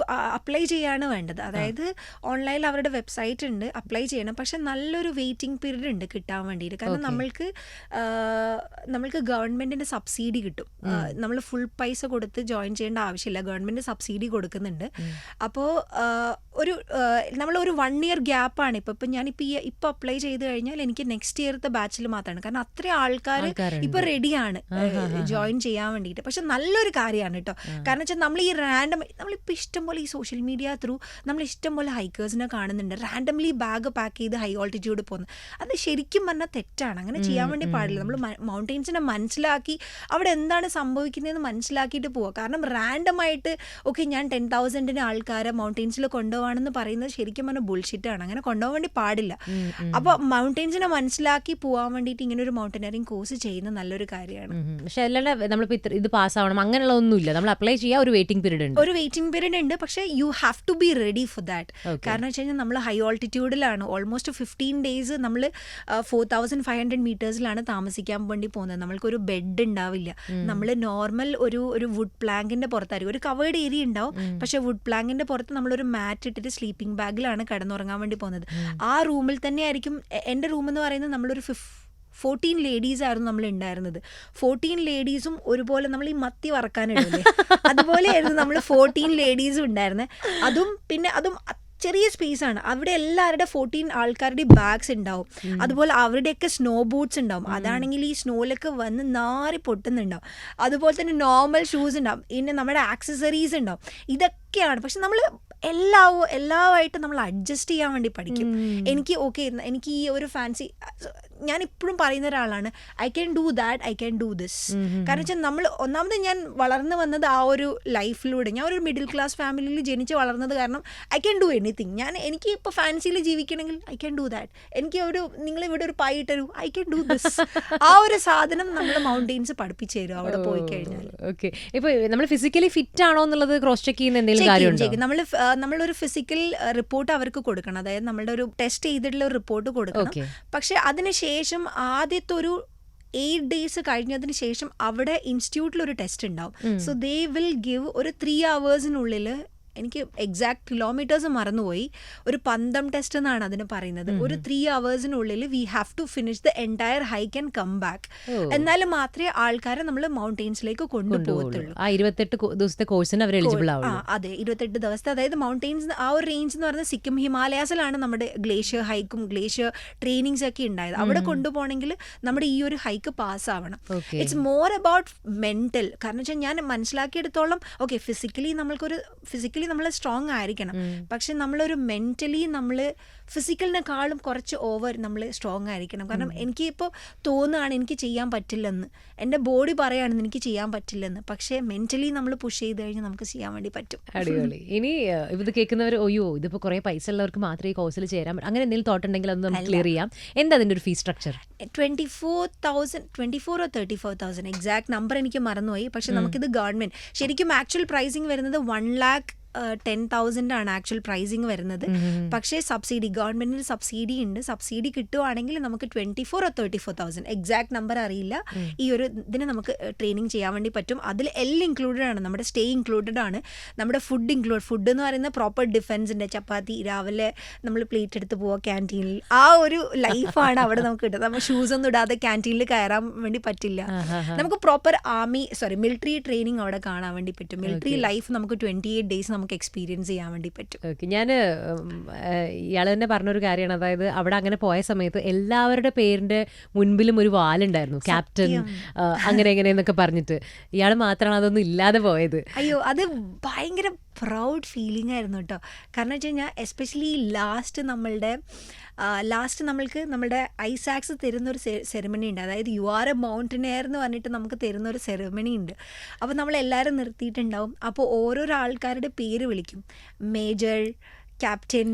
അപ്ലൈ ചെയ്യാണ് വേണ്ടത്. അതായത് ഓൺലൈനിൽ അവരുടെ വെബ്സൈറ്റ് ഉണ്ട്, അപ്ലൈ ചെയ്യണം. പക്ഷെ നല്ലൊരു വെയിറ്റിംഗ് പീരീഡ് ഉണ്ട് കിട്ടാൻ വേണ്ടിയിട്ട്. കാരണം നമ്മൾക്ക് ഗവൺമെൻറ്റിൻ്റെ സബ്സിഡി കിട്ടും. നമ്മൾ ഫുൾ പൈസ കൊടുത്ത് ജോയിൻ ചെയ്യേണ്ട ആവശ്യമില്ല, ഗവൺമെൻറ് സബ്സിഡി കൊടുക്കുന്നുണ്ട്. അപ്പോൾ നമ്മളൊരു 1 year ഗ്യാപ്പാണ് ഇപ്പം ഞാനിപ്പോൾ അപ്ലൈ ചെയ്ത് കഴിഞ്ഞാൽ എനിക്ക് നെക്സ്റ്റ് ഇയറത്തെ ബാച്ചിൽ മാത്രമാണ്. കാരണം അത്രയും ആൾക്കാർ ഇപ്പോൾ റെഡിയാണ് ജോയിൻ ചെയ്യാൻ വേണ്ടിയിട്ട്. പക്ഷെ നല്ലൊരു കാര്യമാണ് കേട്ടോ. കാരണം വെച്ചാൽ നമ്മൾ ഈ നമ്മളിപ്പോൾ ഇഷ്ടംപോലെ ഈ സോഷ്യൽ മീഡിയ ത്രൂ നമ്മൾ ഇഷ്ടംപോലെ ഹൈക്കേഴ്സിനെ കാണുന്നുണ്ട്, റാൻഡംലി ബാഗ് പാക്ക് ചെയ്ത് ഹൈ ഓൾട്ടിറ്റ്യൂഡ് പോകുന്നത്. അത് ശരിക്കും പറഞ്ഞാൽ തെറ്റാണ്, അങ്ങനെ ചെയ്യാൻ വേണ്ടി പാടില്ല. നമ്മൾ മൗണ്ടെയിൻസിനെ മനസ്സിലാക്കി അവിടെ എന്താണ് സംഭവിക്കുന്നതെന്ന് മനസ്സിലാക്കിയിട്ട് പോവുക. കാരണം റാൻഡമായിട്ട് ഞാൻ 10,000 ആൾക്കാരെ മൗണ്ടെയിൻസിൽ കൊണ്ടുപോകാണെന്ന് പറയുന്നത് ശരിക്കും പറഞ്ഞാൽ ബുൾഷിറ്റാണ്. അങ്ങനെ കൊണ്ടുപോകാൻ വേണ്ടി പാടില്ല. അപ്പോൾ മൗണ്ടെയിൻസിനെ മനസ്സിലാക്കി പോകാൻ വേണ്ടിയിട്ട് ഇങ്ങനെ ഒരു മൗണ്ടനറിങ് കോഴ്സ് ചെയ്യുന്നത് നല്ലൊരു കാര്യമാണ്. പക്ഷെ അല്ലാണ്ട് നമ്മളിപ്പോൾ ഇത് പാസ്സാവണം അങ്ങനെയുള്ള ഒന്നുമില്ല. നമ്മൾ അപ്ലൈ ചെയ്യാൻ ഒരു വെയിറ്റിംഗ് പീരീഡ് ഉണ്ട്. പക്ഷേ you have to be ready for that. കാരണം വെച്ച് കഴിഞ്ഞാൽ നമ്മൾ ഹൈ ഓൾട്ടിറ്റ്യൂഡിലാണ്. ഓൾമോസ്റ്റ് 15 days നമ്മൾ 4500 മീറ്റേഴ്സിലാണ് താമസിക്കാൻ വേണ്ടി പോകുന്നത്. നമ്മൾക്കൊരു ബെഡ് ഉണ്ടാവില്ല. നമ്മൾ നോർമൽ ഒരു വുഡ് പ്ലാങ്കിന്റെ പുറത്തായിരിക്കും, ഒരു കവേർഡ് ഏരിയ ഉണ്ടാവും. പക്ഷെ വുഡ് പ്ലാങ്കിന്റെ പുറത്ത് നമ്മളൊരു മാറ്റ് ഇട്ടിട്ട് സ്ലീപ്പിംഗ് ബാഗിലാണ് കിടന്നുറങ്ങാൻ വേണ്ടി പോകുന്നത്. ആ റൂമിൽ തന്നെ ആയിരിക്കും. എൻ്റെ റൂം എന്ന് പറയുന്നത് നമ്മളൊരു 14 ലേഡീസ് ആയിരുന്നു നമ്മൾ ഉണ്ടായിരുന്നത്. 14 ലേഡീസും ഒരുപോലെ നമ്മൾ ഈ മത്തി വറക്കാനിടയില്ലേ അതുപോലെ ആയിരുന്നു നമ്മൾ 14 ലേഡീസും ഉണ്ടായിരുന്നത്. അതും ചെറിയ സ്പേസാണ്. അവിടെ എല്ലാവരുടെ 14 ആൾക്കാരുടെ ബാഗ്സ് ഉണ്ടാവും. അതുപോലെ അവരുടെയൊക്കെ സ്നോ ബൂട്ട്സ് ഉണ്ടാവും. അതാണെങ്കിൽ ഈ സ്നോയിലൊക്കെ വന്ന് നാറി പൊട്ടുന്നുണ്ടാവും. അതുപോലെ തന്നെ നോർമൽ ഷൂസ് ഉണ്ടാവും. പിന്നെ നമ്മുടെ ആക്സസറീസ് ഉണ്ടാവും. ഇതൊക്കെയാണ്. പക്ഷെ നമ്മൾ എല്ലാമായിട്ട് നമ്മൾ അഡ്ജസ്റ്റ് ചെയ്യാൻ വേണ്ടി പഠിക്കും. എനിക്ക് ഈ ഒരു ഫാൻസി, ഞാൻ ഇപ്പോഴും പറയുന്ന ഒരാളാണ്, I can do that, I can do this. കാരണം വെച്ചാൽ ഒന്നാമത് ഞാൻ വളർന്നു വന്നത് ആ ഒരു ലൈഫിലൂടെ. ഞാൻ ഒരു മിഡിൽ ക്ലാസ് ഫാമിലിയിൽ ജനിച്ച് വളർന്നത് കാരണം ഐ ക്യാൻ ഡൂ എനിത്തിങ്. എനിക്ക് ഇപ്പോൾ ഫാൻസിയിൽ ജീവിക്കണമെങ്കിൽ ഐ ക്യാൻ ഡൂ ദാറ്റ്. എനിക്ക് നിങ്ങൾ ഇവിടെ ഒരു പൈ ഇട്ടരു, ഐ ക്യാൻ ഡൂ ദിസ്. ആ ഒരു സാധനം നമ്മൾ മൗണ്ടെയിൻസ് പഠിപ്പിച്ചു തരും അവിടെ പോയി കഴിഞ്ഞാൽ. ഓക്കെ, ഇപ്പോൾ നമ്മൾ ഫിസിക്കലി ഫിറ്റ് ആണോ എന്നുള്ളത് ക്രോസ് ചെക്ക് ചെയ്യുന്ന എന്തെങ്കിലും കാര്യമുണ്ടോ? നമ്മളൊരു ഫിസിക്കൽ റിപ്പോർട്ട് അവർക്ക് കൊടുക്കണം. അതായത് നമ്മളുടെ ഒരു ടെസ്റ്റ് ചെയ്തിട്ടുള്ള ഒരു റിപ്പോർട്ട് കൊടുക്കണം. പക്ഷെ അതിനുശേഷം ആദ്യത്തെ ഒരു 8 days കഴിഞ്ഞതിന് ശേഷം അവിടെ ഇൻസ്റ്റിറ്റ്യൂട്ടിൽ ഒരു ടെസ്റ്റ് ഉണ്ടാവും. സോ ദേ വിൽ ഗിവ് ഒരു 3 hours എനിക്ക് എക്സാക്ട് കിലോമീറ്റേഴ്സ് മറന്നുപോയി. ഒരു പന്തം ടെസ്റ്റ് എന്നാണ് അതിന് പറയുന്നത്. ഒരു 3 hours we have to finish the entire hike and come back. എന്നാലും മാത്രമേ ആൾക്കാരെ നമ്മൾ മൗണ്ടെയിൻസിലേക്ക് കൊണ്ടുപോകത്തുള്ളൂ. 28 ദിവസത്തെ കോഴ്സിന് അവർ എലിജിബിൾ ആവും. അതെ, 28 ദിവസത്തെ. അതായത് മൗണ്ടെയിൻസ് ആ ഒരു റേഞ്ച് എന്ന് പറയുന്നത് സിക്കിം ഹിമാലയാസിലാണ് നമ്മുടെ ഗ്ലേഷ്യർ ഹൈക്കും ഗ്ലേഷ്യർ ട്രെയിനിങ്സ് ഒക്കെ ഉണ്ടായത്. അവിടെ കൊണ്ടുപോകണമെങ്കിൽ നമ്മുടെ ഈ ഒരു ഹൈക്ക് പാസ് ആവണം. It's more about mental. കാരണം വെച്ചാൽ ഞാൻ മനസ്സിലാക്കിയെടുത്തോളം ഫിസിക്കലി നമ്മൾ സ്ട്രോങ് ആയിരിക്കണം. പക്ഷെ നമ്മളൊരു മെന്റലി നമ്മൾ ഫിസിക്കലിനെക്കാളും കുറച്ച് ഓവർ നമ്മൾ സ്ട്രോങ് ആയിരിക്കണം. കാരണം എനിക്ക് ഇപ്പോൾ തോന്നുകയാണ് എനിക്ക് ചെയ്യാൻ പറ്റില്ലെന്ന്, എൻ്റെ ബോഡി പറയുകയാണെന്ന് എനിക്ക് ചെയ്യാൻ പറ്റില്ലെന്ന്. പക്ഷേ മെന്റലി നമ്മൾ പുഷ് ചെയ്ത് കഴിഞ്ഞാൽ നമുക്ക് ചെയ്യാൻ വേണ്ടി പറ്റും. അടിപൊളി. ഇനി ഇത് കേൾക്കുന്നവർ ഇതിപ്പോൾ കുറേ പൈസ ഉള്ളവർക്ക് മാത്രമേ ഈ കോഴ്സിൽ ചേരാൻ പറ്റും, അങ്ങനെ എന്തെങ്കിലും തോട്ട് ഉണ്ടെങ്കിൽ അത് നമുക്ക് ക്ലിയർ ചെയ്യാം. എന്താ അതിൻ്റെ ഒരു fees structure? 24,000 or 34,000 exact number എനിക്ക് മറന്നുപോയി. പക്ഷെ നമുക്കിത് ഗവൺമെൻറ് ശരിക്കും ആക്ച്വൽ പ്രൈസിങ് വരുന്നത് 1,10,000 ആണ് ആക്ച്വൽ പ്രൈസിങ് വരുന്നത്. പക്ഷേ സബ്സിഡി, ഗവൺമെന്റിന് സബ്സിഡി ഉണ്ട്. സബ്സിഡി കിട്ടുവാണെങ്കിൽ നമുക്ക് 24,000 or 34,000 എക്സാക്ട് നമ്പർ അറിയില്ല. ഈ ഒരു ഇതിന് നമുക്ക് ട്രെയിനിങ് ചെയ്യാൻ വേണ്ടി പറ്റും. അതിൽ എല്ലാം ഇൻക്ലൂഡഡ് ആണ്. നമ്മുടെ സ്റ്റേ ഇൻക്ലൂഡഡ് ആണ്, നമ്മുടെ ഫുഡ് എന്ന് പറയുന്നത് പ്രോപ്പർ ഡിഫൻസിൻ്റെ ചപ്പാത്തി രാവിലെ നമ്മൾ പ്ലേറ്റ് എടുത്ത് പോവുക ക്യാൻറ്റീനിൽ. ആ ഒരു ലൈഫാണ് അവിടെ നമുക്ക് കിട്ടുന്നത്. നമ്മൾ ഷൂസ് ഒന്നും ഇടാതെ ക്യാൻറ്റീനിൽ കയറാൻ വേണ്ടി പറ്റില്ല. നമുക്ക് പ്രോപ്പർ മിലിറ്ററി ട്രെയിനിങ് അവിടെ കാണാൻ വേണ്ടി പറ്റും. മിലിറ്ററി ലൈഫ് നമുക്ക് 28 days നമുക്ക് എക്സ്പീരിയൻസ് ചെയ്യാൻ വേണ്ടി പറ്റും. ഓക്കെ, ഞാൻ ഇയാൾ തന്നെ പറഞ്ഞൊരു കാര്യമാണ്. അതായത് അവിടെ അങ്ങനെ പോയ സമയത്ത് എല്ലാവരുടെ പേരിന്റെ മുൻപിലും ഒരു വാലുണ്ടായിരുന്നു, ക്യാപ്റ്റൻ അങ്ങനെ എന്നൊക്കെ പറഞ്ഞിട്ട്. ഇയാൾ മാത്രമാണ് അതൊന്നും ഇല്ലാതെ പോയത്. അയ്യോ, അത് ഭയങ്കര പ്രൗഡ് ഫീലിംഗ് ആയിരുന്നു കേട്ടോ. കാരണം വെച്ച് കഴിഞ്ഞാൽ എസ്പെഷ്യലി ലാസ്റ്റ് നമ്മൾക്ക് നമ്മുടെ ഐസാക്സ് തരുന്നൊരു സെറിമണി ഉണ്ട്. അതായത് യു ആർ എ മൗണ്ടനെയർ എന്ന് പറഞ്ഞിട്ട് നമുക്ക് തരുന്നൊരു സെറിമണി ഉണ്ട്. അപ്പോൾ നമ്മളെല്ലാവരും നിർത്തിയിട്ടുണ്ടാവും. അപ്പോൾ ഓരോരോ ആൾക്കാരുടെ പേര് വിളിക്കും, മേജർ, ക്യാപ്റ്റൻ,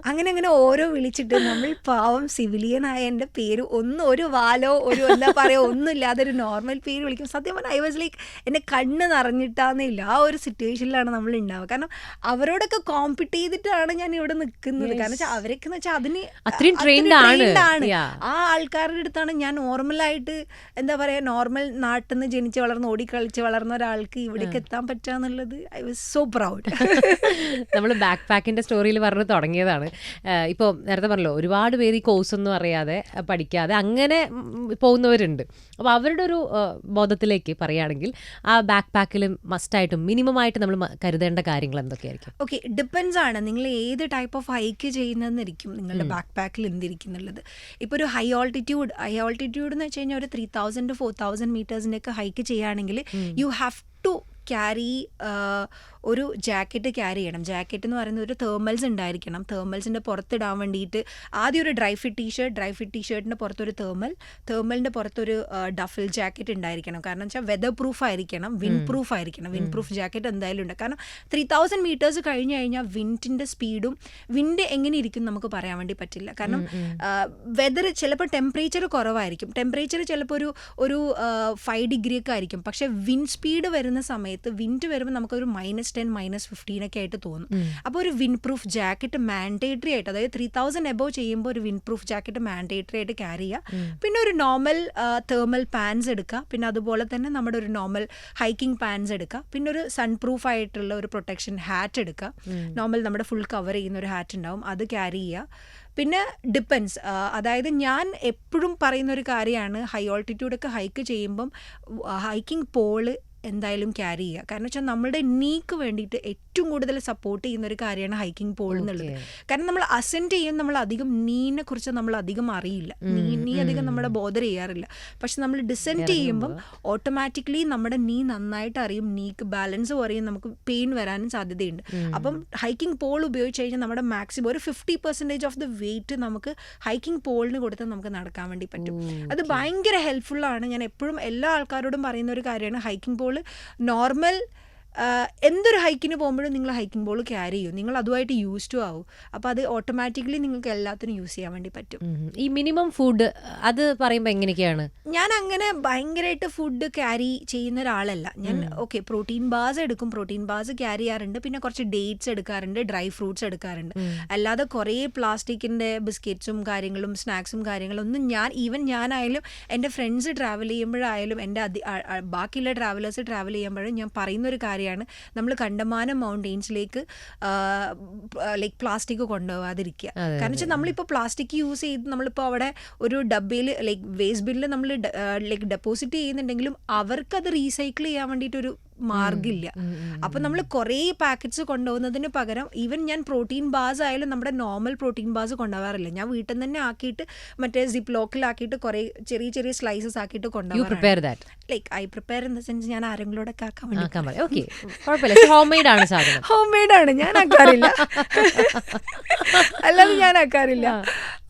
അങ്ങനെ ഓരോ വിളിച്ചിട്ട് നമ്മൾ പാവം സിവിലിയനായ എൻ്റെ പേര് ഒരു വാലോ എന്താ പറയുക ഒന്നുമില്ലാതെ ഒരു നോർമൽ പേര് വിളിക്കും. സത്യം പറഞ്ഞാൽ ഐ വാസ് ലൈക്ക് എൻ്റെ കണ്ണ് നിറഞ്ഞിട്ടാന്നില്ല. ആ ഒരു സിറ്റുവേഷനിലാണ് നമ്മൾ ഉണ്ടാവുക. കാരണം അവരോടൊക്കെ കോമ്പീറ്റ് ചെയ്തിട്ടാണ് ഞാൻ ഇവിടെ നിൽക്കുന്നത്. കാരണം വെച്ചാൽ അവരൊക്കെ എന്ന് വെച്ചാൽ അതിന് അത്രയും ട്രെയിൻഡ് ആണ്. ആ ആൾക്കാരുടെ അടുത്താണ് ഞാൻ നോർമലായിട്ട് എന്താ പറയുക, നോർമൽ നാട്ടിൽ നിന്ന് ജനിച്ച് വളർന്ന് ഓടിക്കളിച്ച് വളർന്ന ഒരാൾക്ക് ഇവിടേക്ക് എത്താൻ പറ്റാന്നുള്ളത് ഐ വാസ് സോ പ്രൗഡ്. നമ്മൾ ബാക്ക് പാക്കിൻ്റെ സ്റ്റോറിയിൽ പറഞ്ഞ് തുടങ്ങിയതാണ്. ഇപ്പോൾ നേരത്തെ പറഞ്ഞല്ലോ, ഒരുപാട് പേര് ഈ കോഴ്സൊന്നും അറിയാതെ പഠിക്കാതെ അങ്ങനെ പോകുന്നവരുണ്ട്. അപ്പോൾ അവരുടെ ഒരു ബോധത്തിലേക്ക് പറയുകയാണെങ്കിൽ ആ ബാക്ക് പാക്കിലും മസ്റ്റായിട്ടും മിനിമമായിട്ട് നമ്മൾ കരുതേണ്ട കാര്യങ്ങൾ എന്തൊക്കെയായിരിക്കും? ഓക്കെ, ഡിപ്പെൻസ് ആണ് നിങ്ങൾ ഏത് ടൈപ്പ് ഓഫ് ഹൈക്ക് ചെയ്യുന്നതെന്നിരിക്കും നിങ്ങളുടെ ബാക്ക് പാക്കിൽ എന്തിരിക്കുന്നുള്ളത്. ഇപ്പോൾ ഒരു ഹൈ ഓൾട്ടിറ്റ്യൂഡ് എന്ന് വെച്ച് കഴിഞ്ഞാൽ ഒരു 3000 to 4000 മീറ്റേഴ്സിൻ്റെയൊക്കെ ഹൈക്ക് ചെയ്യുകയാണെങ്കിൽ യു ഹാവ് ടു ക്യാരി ഒരു ജാക്കറ്റ് ക്യാരി ചെയ്യണം. ജാക്കറ്റ് എന്ന് പറയുന്നത് ഒരു തേർമൽസ് ഉണ്ടായിരിക്കണം. തേർമൽസിൻ്റെ പുറത്തിടാൻ വേണ്ടിയിട്ട് ആദ്യം ഒരു ഡ്രൈ ഫിറ്റ് ടീഷർട്ടിൻ്റെ പുറത്തൊരു തേർമലിൻ്റെ പുറത്തൊരു ഡഫൽ ജാക്കറ്റ് ഉണ്ടായിരിക്കണം. കാരണം വെച്ചാൽ വെതർ പ്രൂഫ് ആയിരിക്കണം, വിൻഡ് പ്രൂഫ് ആയിരിക്കണം. വിൻഡ് പ്രൂഫ് ജാക്കറ്റ് എന്തായാലും ഉണ്ട്. കാരണം 3000 മീറ്റേഴ്സ് കഴിഞ്ഞ് കഴിഞ്ഞാൽ വിൻഡിൻ്റെ സ്പീഡും വിൻഡ് എങ്ങനെ ഇരിക്കും നമുക്ക് പറയാൻ വേണ്ടി പറ്റില്ല. കാരണം വെതർ ചിലപ്പോൾ ടെമ്പറേച്ചർ കുറവായിരിക്കും. ടെമ്പറേച്ചർ ചിലപ്പോൾ ഒരു 5 degree ഒക്കെ ആയിരിക്കും. പക്ഷേ വിൻഡ് സ്പീഡ് വരുന്ന സമയത്ത് വിൻഡ് വരുമ്പോൾ നമുക്കൊരു -10, -15 ഒക്കെ ആയിട്ട് തോന്നും. അപ്പോൾ ഒരു വിൻഡ് പ്രൂഫ് ജാക്കറ്റ് മാൻഡേറ്ററി ആയിട്ട്, അതായത് 3000 എബോവ് ചെയ്യുമ്പോൾ ഒരു വിൻഡ് പ്രൂഫ് ജാക്കറ്റ് മാൻഡേറ്ററി ആയിട്ട് ക്യാരി ചെയ്യുക. പിന്നെ ഒരു നോർമൽ തേർമൽ പാൻസ് എടുക്കുക. പിന്നെ അതുപോലെ തന്നെ നമ്മുടെ ഒരു നോർമൽ ഹൈക്കിംഗ് പാൻസ് എടുക്കുക. പിന്നെ ഒരു സൺ പ്രൂഫ് ആയിട്ടുള്ള ഒരു പ്രൊട്ടക്ഷൻ ഹാറ്റ് എടുക്കുക. നോർമൽ നമ്മുടെ ഫുൾ കവർ ചെയ്യുന്ന ഒരു ഹാറ്റ് ഉണ്ടാവും, അത് ക്യാരി ചെയ്യുക. പിന്നെ ഡിപ്പെൻസ്, അതായത് ഞാൻ എപ്പോഴും പറയുന്ന ഒരു കാര്യമാണ്, ഹൈ ഓൾട്ടിറ്റ്യൂഡൊക്കെ ഹൈക്ക് ചെയ്യുമ്പം ഹൈക്കിംഗ് പോള് എന്തായാലും ക്യാരി ചെയ്യുക. കാരണം വെച്ചാൽ നമ്മുടെ നീക്ക് വേണ്ടിയിട്ട് ഏറ്റവും കൂടുതൽ സപ്പോർട്ട് ചെയ്യുന്ന ഒരു കാര്യമാണ് ഹൈക്കിംഗ് പോൾ എന്നുള്ളത്. കാരണം നമ്മൾ അസെൻഡ് ചെയ്യും, നമ്മൾ അധികം നീനെ കുറിച്ച് നമ്മൾ അധികം അറിയില്ല, നീ അധികം നമ്മളെ ബോധർ ചെയ്യാറില്ല. പക്ഷെ നമ്മൾ ഡിസെൻഡ് ചെയ്യുമ്പം ഓട്ടോമാറ്റിക്കലി നമ്മുടെ നീ നന്നായിട്ട് അറിയും, നീക്ക് ബാലൻസ് കുറയും, നമുക്ക് പെയിൻ വരാനും സാധ്യതയുണ്ട്. അപ്പം ഹൈക്കിംഗ് പോൾ ഉപയോഗിച്ച് കഴിഞ്ഞാൽ നമ്മുടെ മാക്സിമം ഒരു 50% ഓഫ് ദ വെയിറ്റ് നമുക്ക് ഹൈക്കിംഗ് പോളിന് കൊടുത്താൽ നമുക്ക് നടക്കാൻ വേണ്ടി പറ്റും. അത് ഭയങ്കര ഹെൽപ്ഫുള്ളാണ്. ഞാൻ എപ്പോഴും എല്ലാ ആൾക്കാരോടും പറയുന്ന ഒരു കാര്യമാണ്, ഹൈക്കിംഗ് പോൾ നോർമൽ എന്തൊരു ഹൈക്കിന് പോകുമ്പോഴും നിങ്ങൾ ഹൈക്കിംഗ് ബോൾ ക്യാരി ചെയ്യും, നിങ്ങൾ അതുമായിട്ട് യൂസ് ടു ആവും. അപ്പോൾ അത് ഓട്ടോമാറ്റിക്കലി നിങ്ങൾക്ക് എല്ലാത്തിനും യൂസ് ചെയ്യാൻ വേണ്ടി പറ്റും. ഈ മിനിമം ഫുഡ് അത് പറയുമ്പോൾ എങ്ങനെയൊക്കെയാണ്? ഞാൻ അങ്ങനെ ഭയങ്കരമായിട്ട് ഫുഡ് ക്യാരി ചെയ്യുന്ന ഒരാളല്ല. ഞാൻ ഓക്കെ പ്രോട്ടീൻ ബാർസ് എടുക്കും, പ്രോട്ടീൻ ബാർസ് ക്യാരി ചെയ്യാറുണ്ട്. പിന്നെ കുറച്ച് ഡേറ്റ്സ് എടുക്കാറുണ്ട്, ഡ്രൈ ഫ്രൂട്ട്സ് എടുക്കാറുണ്ട്. അല്ലാതെ കുറേ പ്ലാസ്റ്റിക്കിൻ്റെ ബിസ്ക്കറ്റ്സും കാര്യങ്ങളും സ്നാക്സും കാര്യങ്ങളും ഒന്നും ഞാനായാലും എൻ്റെ ഫ്രണ്ട്സ് ട്രാവൽ ചെയ്യുമ്പോഴായാലും എൻ്റെ ബാക്കിയുള്ള ട്രാവലേഴ്സ് ട്രാവൽ ചെയ്യുമ്പോഴും ഞാൻ പറയുന്നൊരു കാര്യം, നമ്മൾ കണ്ടമാനം മൗണ്ടെയിൻസിലേക്ക് ലൈക്ക് പ്ലാസ്റ്റിക് കൊണ്ടുപോകാതിരിക്കുക. കാരണം വെച്ചാൽ നമ്മളിപ്പോൾ പ്ലാസ്റ്റിക് യൂസ് ചെയ്ത് നമ്മളിപ്പോൾ അവിടെ ഒരു ഡബ്ബയിൽ ലൈക്ക് വേസ്റ്റ് ബിന്നിൽ നമ്മൾ ലൈക്ക് ഡെപ്പോസിറ്റ് ചെയ്യുന്നുണ്ടെങ്കിലും അവർക്കത് റീസൈക്കിൾ ചെയ്യാൻ വേണ്ടിയിട്ടൊരു മാർഗമില്ല. അപ്പം നമ്മൾ കുറേ പാക്കറ്റ്സ് കൊണ്ടുപോകുന്നതിന് പകരം ഈവൻ ഞാൻ പ്രോട്ടീൻ ബാർസ് ആയാലും നമ്മുടെ നോർമൽ പ്രോട്ടീൻ ബാർസ് കൊണ്ടുപോകാറില്ല. ഞാൻ വീട്ടിൽ നിന്ന് തന്നെ ആക്കിയിട്ട് മറ്റേ സിപ്പ് ലോക്കിലാക്കിയിട്ട് കുറേ ചെറിയ ചെറിയ സ്ലൈസസ് ആക്കിയിട്ട് കൊണ്ടുപോകാം. Like I prepare in the sense ഞാൻ ആരെങ്കിലോടൊക്കെ ആക്കാൻ വേണ്ടി. ഹോം മെയ്ഡ് ആണ്, ഞാൻ ആക്കാറില്ല, അല്ലാതെ ഞാൻ ആക്കാറില്ല.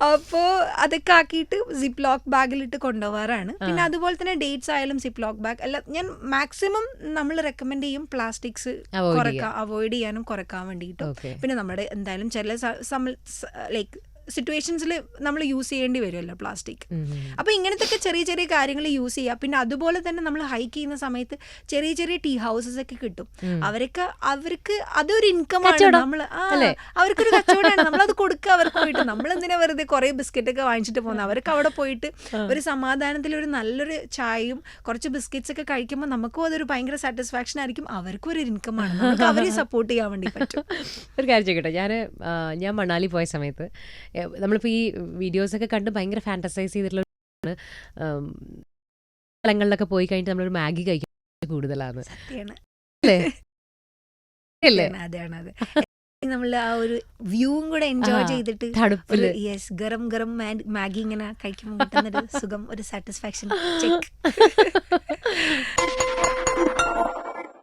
അപ്പോൾ അതൊക്കെ ആക്കിയിട്ട് സിപ്പ് ലോക്ക് ബാഗിലിട്ട് കൊണ്ടുപോകാറാണ്. പിന്നെ അതുപോലെ തന്നെ ഡേറ്റ്സ് ആയാലും സിപ്പ് ലോക്ക് ബാഗ് എല്ലാം ഞാൻ മാക്സിമം നമ്മൾ റെക്കമെൻഡ് ചെയ്യും പ്ലാസ്റ്റിക്സ് അവോയ്ഡ് ചെയ്യാനും കുറക്കാൻ വേണ്ടിയിട്ടും. പിന്നെ നമ്മുടെ എന്തായാലും ചില ലൈക്ക് സിറ്റുവേഷൻസിൽ നമ്മൾ യൂസ് ചെയ്യേണ്ടി വരുമല്ലോ പ്ലാസ്റ്റിക്. അപ്പോൾ ഇങ്ങനത്തെ ചെറിയ ചെറിയ കാര്യങ്ങൾ യൂസ് ചെയ്യുക. പിന്നെ അതുപോലെ തന്നെ നമ്മൾ ഹൈക്ക് ചെയ്യുന്ന സമയത്ത് ചെറിയ ചെറിയ ടീ ഹൗസസ് ഒക്കെ കിട്ടും. അവർക്ക് അതൊരു ഇൻകമാണ്, നമ്മൾ അവർക്കൊരു കച്ചവടമാണ്, നമ്മളത് കൊടുക്കുക അവർക്ക് പോയിട്ട്. നമ്മളെന്തിനാ വെറുതെ കുറേ ബിസ്ക്കറ്റ് ഒക്കെ വാങ്ങിച്ചിട്ട് പോകുന്നത്? അവർക്ക് അവിടെ പോയിട്ട് ഒരു സമാധാനത്തിൽ ഒരു നല്ലൊരു ചായയും കുറച്ച് ബിസ്ക്കറ്റ്സ് ഒക്കെ കഴിക്കുമ്പോൾ നമുക്കും അതൊരു ഭയങ്കര സാറ്റിസ്ഫാക്ഷൻ ആയിരിക്കും, അവർക്കും ഒരു ഇൻകമാണ്, നമുക്ക് അവരെ സപ്പോർട്ട് ചെയ്യാൻ വേണ്ടി പറ്റും. ഒരു കാര്യം ചോദിക്കട്ടെ, ഞാൻ മണാലി പോയ സമയത്ത് നമ്മളിപ്പോൾ ഈ വീഡിയോസൊക്കെ കണ്ട് ഭയങ്കര ഫാൻറ്റസൈസ് ചെയ്തിട്ടുള്ള സ്ഥലങ്ങളിലൊക്കെ പോയി കഴിഞ്ഞിട്ട് നമ്മളൊരു മാഗി കഴിക്കാൻ കൂടുതലാണ്. നമ്മൾ ആ ഒരു വ്യൂവും കൂടെ എൻജോയ് ചെയ്തിട്ട് തണുപ്പിൽ ഗരം ഗരം മാഗി ഇങ്ങനെ കഴിക്കുമ്പോൾ കിട്ടുന്നൊരു സുഖം, ഒരു സാറ്റിസ്ഫാക്ഷൻ ചെക്ക്.